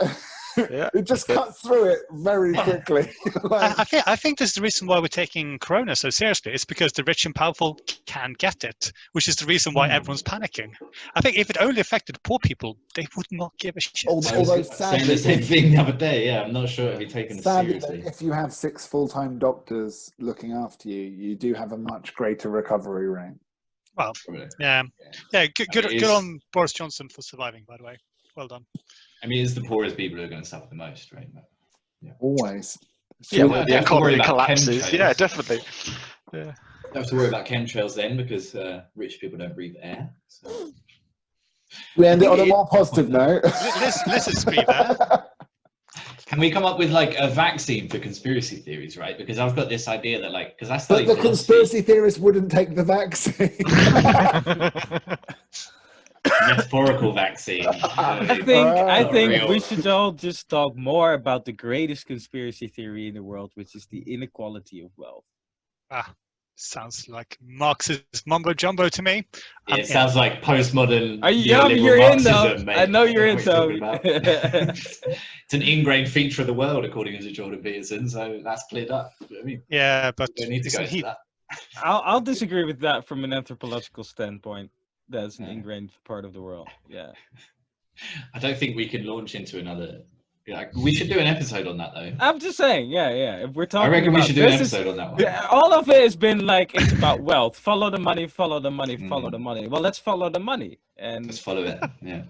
Yeah.
It just cuts through it very quickly. Like,
I think this is the reason why we're taking Corona so seriously. It's because the rich and powerful can get it, which is the reason why everyone's panicking. I think if it only affected poor people, they would not give a shit.
although
I was saying the same thing the other day. Yeah, I'm not sure it'll be taken
sadly,
seriously.
if you have 6 full-time doctors looking after you, you do have a much greater recovery rate.
Well,
Probably.
yeah. Good
I mean,
good on Boris Johnson for surviving, by the way. Well done.
I mean, it's the poorest people who are going to suffer the most, right?
Always.
Yeah, when the
Don't have to worry
economy
about
collapses.
chemtrails.
Yeah, definitely. Yeah.
Don't have to worry about chemtrails then, because rich people don't breathe air. So.
We end it on a more positive note.
Let's just be there.
Can we come up with like a vaccine for conspiracy theories, right? Because I've got this idea that, like, because I
But
studied
the
philosophy.
conspiracy theorists wouldn't take the vaccine.
Metaphorical vaccine.
I think
real.
we should all just talk more about the greatest conspiracy theory in the world, which is the inequality of wealth.
Sounds like Marxist mumbo jumbo to me.
It sounds like postmodern.
You're in though.
Marxism, mate.
I know you're in
What
though.
you're talking about. It's an ingrained feature of the world, according to Jordan Peterson. So that's cleared up. You know what I mean,
Yeah, but
we don't need to go
isn't
into
he,
that.
I'll disagree with that from an anthropological standpoint. That's an
Yeah.
ingrained part of the world. Yeah.
I don't think we can launch into another. Yeah, we should do an episode on that though.
I'm just saying, yeah. If we're talking
I reckon we
about
should do an
business-
episode on that one.
Yeah, all of it has been like it's about wealth. Follow the money, follow the money, follow
Mm.
the money. Well, let's follow the money.
Let's
And
follow it. Yeah.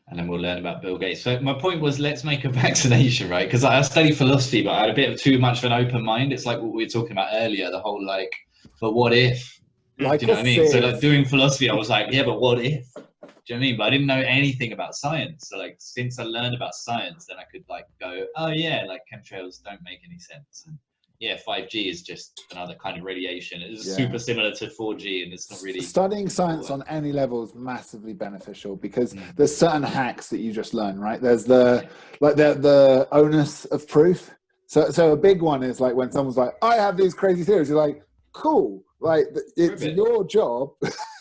And then we'll learn about Bill Gates. So my point was, let's make a vaccination, right? Because I studied philosophy, but I had a bit of too much of an open mind. It's like what we were talking about earlier, the whole like, but what if?
Like
Do you know what I mean? So
sieve.
like doing philosophy, I was like, yeah, but what if? Do you know what I mean? But I didn't know anything about science. So like, since I learned about science, then I could like go, oh yeah, like chemtrails don't make any sense. And yeah, 5G is just another kind of radiation. It's
Yeah.
super similar to 4G, and it's not really.
Studying science on any level is massively beneficial because
Mm.
there's certain hacks that you just learn, right? There's the onus of proof. So a big one is like when someone's like, I have these crazy theories. You're like, cool. Like it's
Prove it.
your job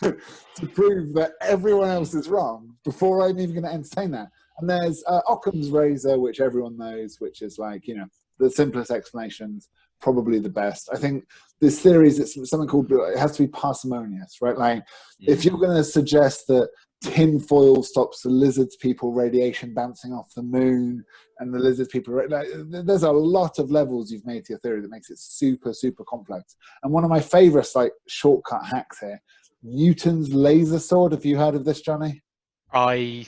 to prove that everyone else is wrong before I'm even going to entertain that. And there's Occam's razor, which everyone knows, which is like, you know, the simplest explanations, probably the best. I think this theory is it's something called, it has to be parsimonious, right? Like if you're going to suggest that tin foil stops the lizards people radiation bouncing off the moon and the lizards people, like, there's a lot of levels you've made to your theory that makes it super, super complex. And one of my favorites, like shortcut hacks here, Newton's laser sword. Have you heard of this, Johnny?
I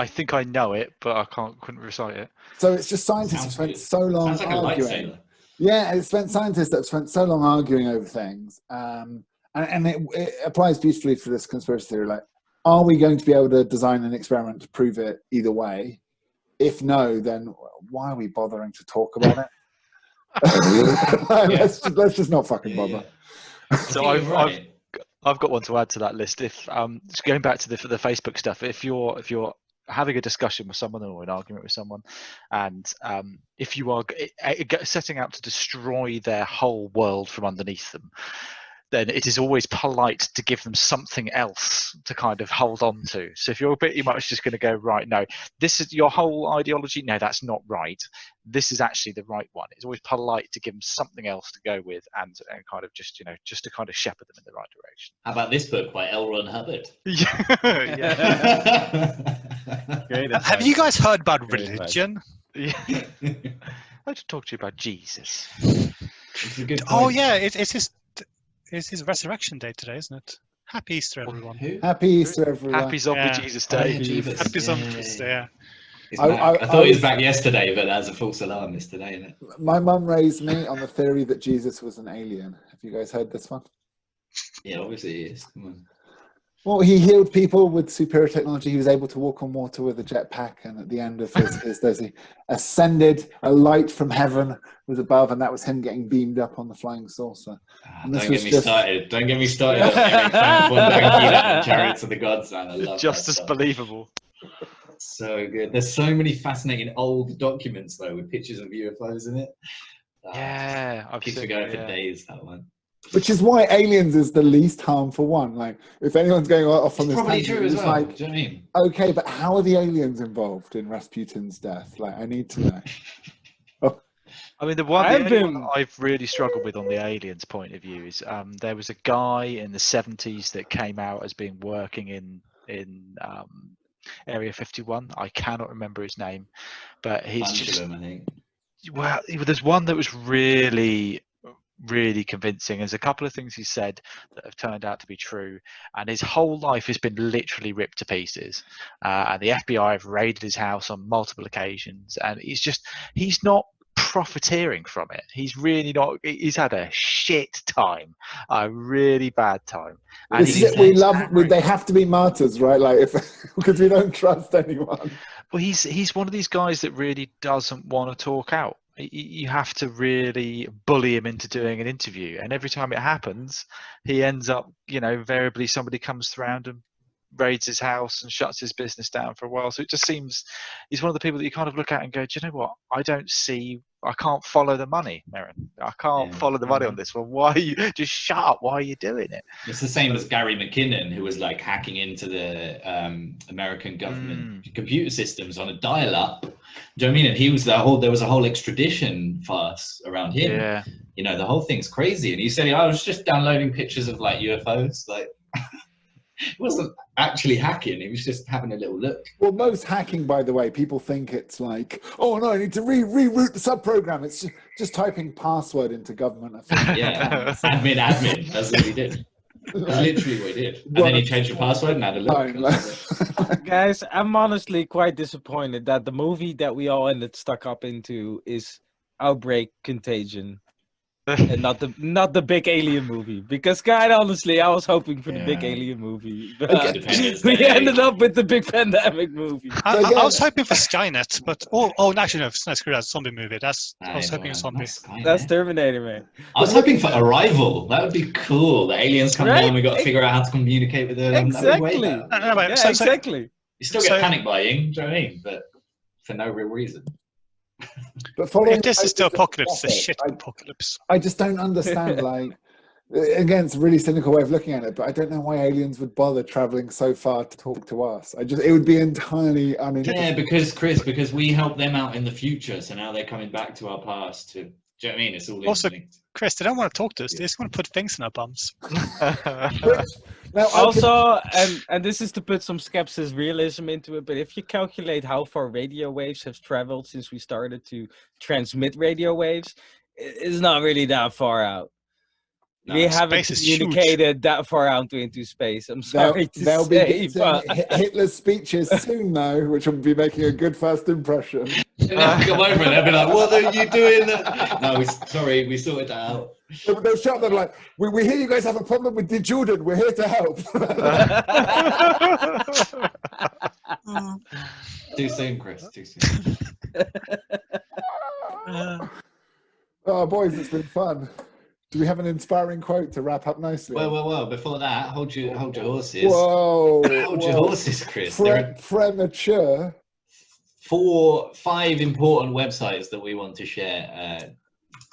think I know it, but I couldn't recite it.
So it's just scientists have
Sounds
spent
good.
so long
Sounds like a
arguing.
lightsaber.
Yeah, it's spent scientists that have spent so long arguing over things, and it applies beautifully for this conspiracy theory. Like, are we going to be able to design an experiment to prove it either way? If no, then why are we bothering to talk about it? Let's just not fucking bother.
So
I think you're right.
I've got one to add to that list. If just going back to the Facebook stuff, if you're having a discussion with someone or an argument with someone, and if you are setting out to destroy their whole world from underneath them, then it is always polite to give them something else to kind of hold on to. So if you're pretty much just going to go, right, no, this is your whole ideology, no, that's not right, this is actually the right one, it's always polite to give them something else to go with, and kind of just, just to kind of shepherd them in the right direction.
How about this book by L. Ron Hubbard?
Great
Have
advice.
you guys heard about
Great advice.
religion?
Yeah. I'd like to talk to you about Jesus.
It's a good
Oh
point.
yeah, it's his resurrection day today, isn't it? Happy Easter, everyone.
Who?
Happy Easter, everyone.
Happy Zombie
Yeah.
Jesus
Oh,
Day.
yeah, Jesus.
Happy
Yeah,
Zombie
yeah,
Jesus
yeah.
Day. Yeah.
He's
I-
back.
I-
I thought he was
was-
back yesterday, but that's a false alarm. It's today, isn't it?
My mum raised me on the theory that Jesus was an alien. Have you guys heard this one?
Yeah, obviously he is. Come on.
Well, he healed people with superior technology. He was able to walk on water with a jetpack, and at the end of his days, he ascended. A light from heaven was above, and that was him getting beamed up on the flying saucer. And this
Don't
was
get me
just-
started. Don't get me started on Eric Van and Chariots of the Gods, man. I love
Just
that
as
stuff.
believable.
So good. There's so many fascinating old documents though with pictures of UFOs in it.
Yeah, I've
Keeps me
seen
going
it,
for
yeah.
days, that one.
Which is why aliens is the least harmful one. Like, if anyone's going off on
It's
this
probably
tangent,
true as
it's
well.
like,
Do you know what I mean?
okay, but how are the aliens involved in Rasputin's death? Like, I need to know.
I mean, the
I've
only one
been-
that I've really struggled with on the aliens point of view is there was a guy in the 70s that came out as being working in Area 51. I cannot remember his name, but he's
Bunch
just
of them, I think.
well. There's one that was really convincing. There's a couple of things he said that have turned out to be true, and his whole life has been literally ripped to pieces. And the FBI have raided his house on multiple occasions, and he's not profiteering from it. He's really not. He's had a shit time, a really bad time. And
This is
he's
it. We
dead.
love. They have to be martyrs, right? Like, if because we don't trust anyone.
Well, he's one of these guys that really doesn't want to talk out. You have to really bully him into doing an interview, and every time it happens, he ends up, invariably somebody comes around and raids his house and shuts his business down for a while. So it just seems he's one of the people that you kind of look at and go, do you know what? I can't follow the money, Merrin. I can't
Yeah.
follow the money on this. Well, why are you just shut up? Why are you doing it?
It's the same as Gary McKinnon, who was like hacking into the American government computer systems on a dial-up. Do you know what I mean? And he was there was a whole extradition farce around him.
Yeah.
The whole thing's crazy. And he said, I was just downloading pictures of like UFOs. Like, he wasn't actually hacking. He was just having a little look.
Well, most hacking, by the way, people think it's like, oh no, I need to reroute the subprogram. It's just typing password into government official
Yeah,
accounts.
admin. That's what he did. That's literally what he did. And then he changed the password and had a look.
Guys, I'm honestly quite disappointed that the movie that we all ended stuck up into is Outbreak Contagion. And not the big alien movie, because quite honestly, I was hoping for the big
Yeah.
alien movie, but
Independence
we
Day.
ended up with the big pandemic movie.
I
again-
was hoping for Skynet, but actually no, screw that, zombie movie. I was hoping a zombie.
That's Terminator, man.
I was hoping for Arrival. That would be cool. The aliens come
Right?
down, we got to figure out how to communicate with them. That would be way
Exactly.
better.
No, wait,
Yeah,
so-
exactly.
You still get
So-
panic buying, do you know what I mean? But for no real reason.
But following
If this is the
Moses'
apocalypse, the
prophet,
shit apocalypse.
I just don't understand. Like, again, it's a really cynical way of looking at it, but I don't know why aliens would bother traveling so far to talk to us. It would be entirely uninteresting.
Yeah, because we help them out in the future, so now they're coming back to our past. Do you know what I mean? It's all
Also-
interlinked.
Chris, they don't want to talk to us. They just want to put things in our bums.
Now,
Also, and this is to put some skepsis realism into it, but if you calculate how far radio waves have traveled since we started to transmit radio waves, it's not really that far out.
No,
We haven't
space is huge.
communicated that far out into space. I'm sorry to
they'll be
say,
getting
but
Hitler's speeches soon, though, which will be making a good first impression.
And they'll come over and they'll be like, what are you doing? No, sorry, we sorted that out.
They'll shout up, they're like, we hear you guys have a problem with the Jordan. We're here to help.
Too soon, Chris, too soon.
Oh, boys, it's been fun. Do we have an inspiring quote to wrap up nicely?
Well, before that, hold your horses.
Whoa.
Hold your
whoa.
horses, Chris. There are
Premature.
5 important websites that we want to share.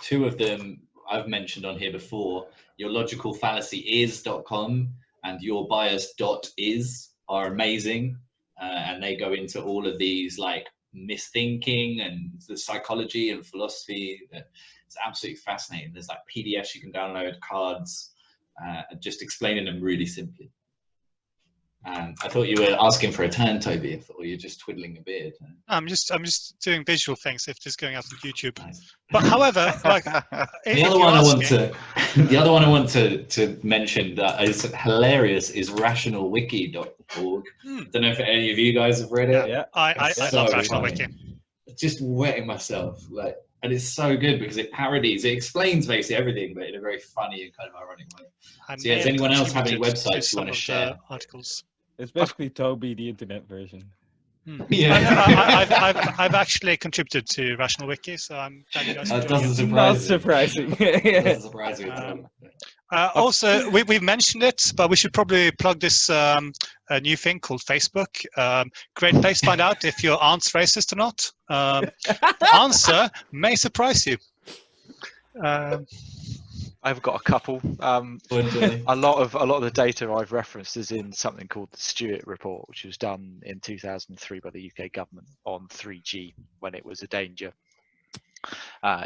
2 of them I've mentioned on here before, yourlogicalfallacyis.com and yourbias.is are amazing. And they go into all of these like misthinking and the psychology and philosophy. It's absolutely fascinating. There's like PDFs you can download, cards, just explaining them really simply. I thought you were asking for a turn, Toby, or you're just twiddling a beard.
I'm just doing visual things if it's going out on YouTube.
Nice.
But however, like
The other one I want to mention that is hilarious is rationalwiki.org. Don't know if any of you guys have read it.
Yeah.
I love Rational
funny.
Wiki.
Just wetting myself, like, and it's so good because it explains basically everything, but in a very funny and kind of ironic way. So yeah, does anyone else have any websites you want to share?
Articles.
It's basically Toby, the internet version.
Yeah.
I've actually contributed to Rational Wiki, so I'm glad you guys
That
enjoy
doesn't
it.
Not
surprise me.
surprising.
Doesn't surprise me at all.
Also, we've mentioned it, but we should probably plug this a new thing called Facebook. Great place to find out if your aunt's racist or not. The answer may surprise you.
I've got a couple. A lot of the data I've referenced is in something called the Stewart Report, which was done in 2003 by the UK government on 3G when it was a danger.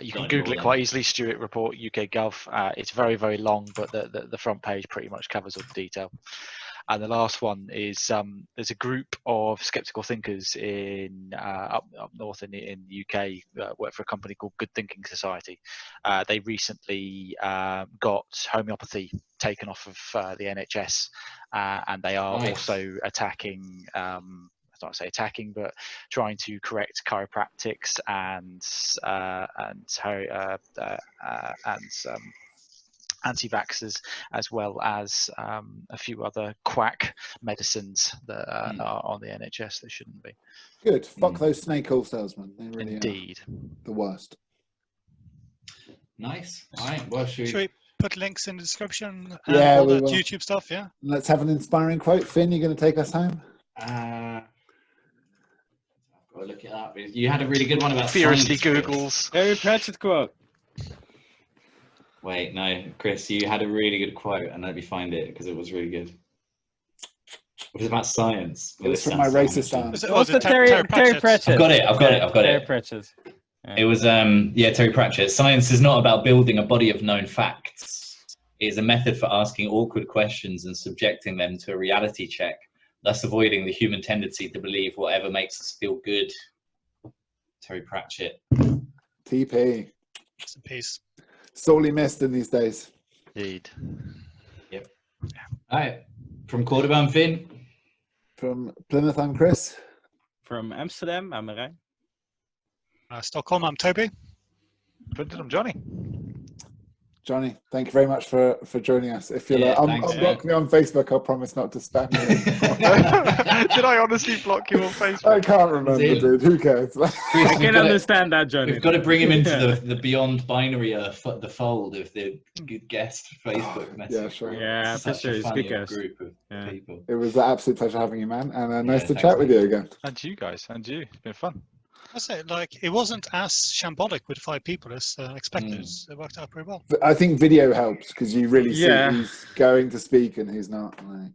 You can Google it quite easily. Stewart Report, UK Gov. It's very, very long, but the front page pretty much covers all the detail. And the last one is there's a group of skeptical thinkers in up north in the UK work for a company called Good Thinking Society. They recently got homeopathy taken off of the NHS, and they are also attacking. I don't say attacking, but trying to correct chiropractics and anti-vaxxers, as well as a few other quack medicines that are on the NHS that shouldn't be.
Good. Fuck those snake oil salesmen. They really
Indeed.
are the worst.
Nice. All right. Well, should
we put links in the description and
Yeah,
all
we
that
will.
YouTube stuff? Yeah.
Let's have an inspiring quote. Finn, you're going to take us home?
I've got to look it up. You had a really good one about
Furiously
science,
Googles.
Terry Pratchett quote.
Wait, no, Chris, you had a really good quote, and let me find it because it was really good. It was about science.
It was from my racist aunt.
Was it
Terry Pratchett?
I've got it.
Terry Pratchett. Yeah.
It was Terry Pratchett. Science is not about building a body of known facts. It is a method for asking awkward questions and subjecting them to a reality check, thus avoiding the human tendency to believe whatever makes us feel good. Terry Pratchett.
TP.
Rest in peace.
Sorely missed in these days.
Indeed.
Yep. All right. From Cordoba, Finn.
From Plymouth, I'm Chris.
From Amsterdam, I'm Marijn.
Stockholm, I'm Toby.
Clinton, I'm Johnny.
Johnny, thank you very much for joining us. If you'll unblock me on Facebook, I'll promise not to spam you anymore.
Did I honestly block you on Facebook?
I can't remember, dude. Who cares?
I can understand that, Johnny.
We've got to bring him into the beyond binary the fold of the good guest Facebook message.
Yeah, sure.
Yeah, for sure. It's good guys.
Group of people.
It was an absolute pleasure having you, man, and nice to chat with you again.
And you guys, and you. It's been fun.
I say, like, it wasn't as shambolic with 5 people as expected. It worked out pretty well.
I think video helps because you really see who's going to speak and who's not. Like,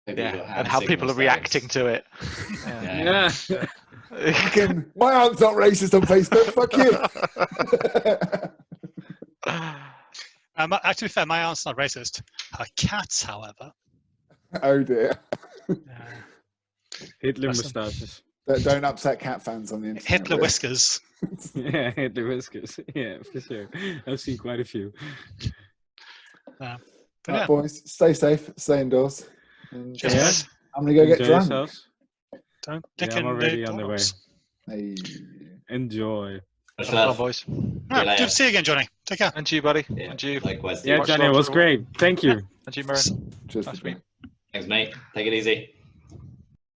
and how people are reacting to it.
Yeah.
My aunt's not racist on Facebook. Fuck you.
To be fair, my aunt's not racist. Her cats, however.
Oh dear.
Hitler moustaches.
Don't upset cat fans on the internet.
Hitler whiskers.
Yeah, Hitler whiskers. Yeah, for sure. I've seen quite a few.
Right, boys, stay safe, stay indoors. And,
Cheers.
I'm gonna go get drunk.
Yourselves.
Don't
I'm already on the way.
Hey.
Enjoy.
Hello, boys.
Good to see you again, Johnny. Take care.
And you, buddy.
Yeah,
and you.
Likewise.
Yeah, Johnny, it was great. Thank you.
And you, Murray.
Cheers.
Nice to meet you.
Thanks, mate. Take it easy.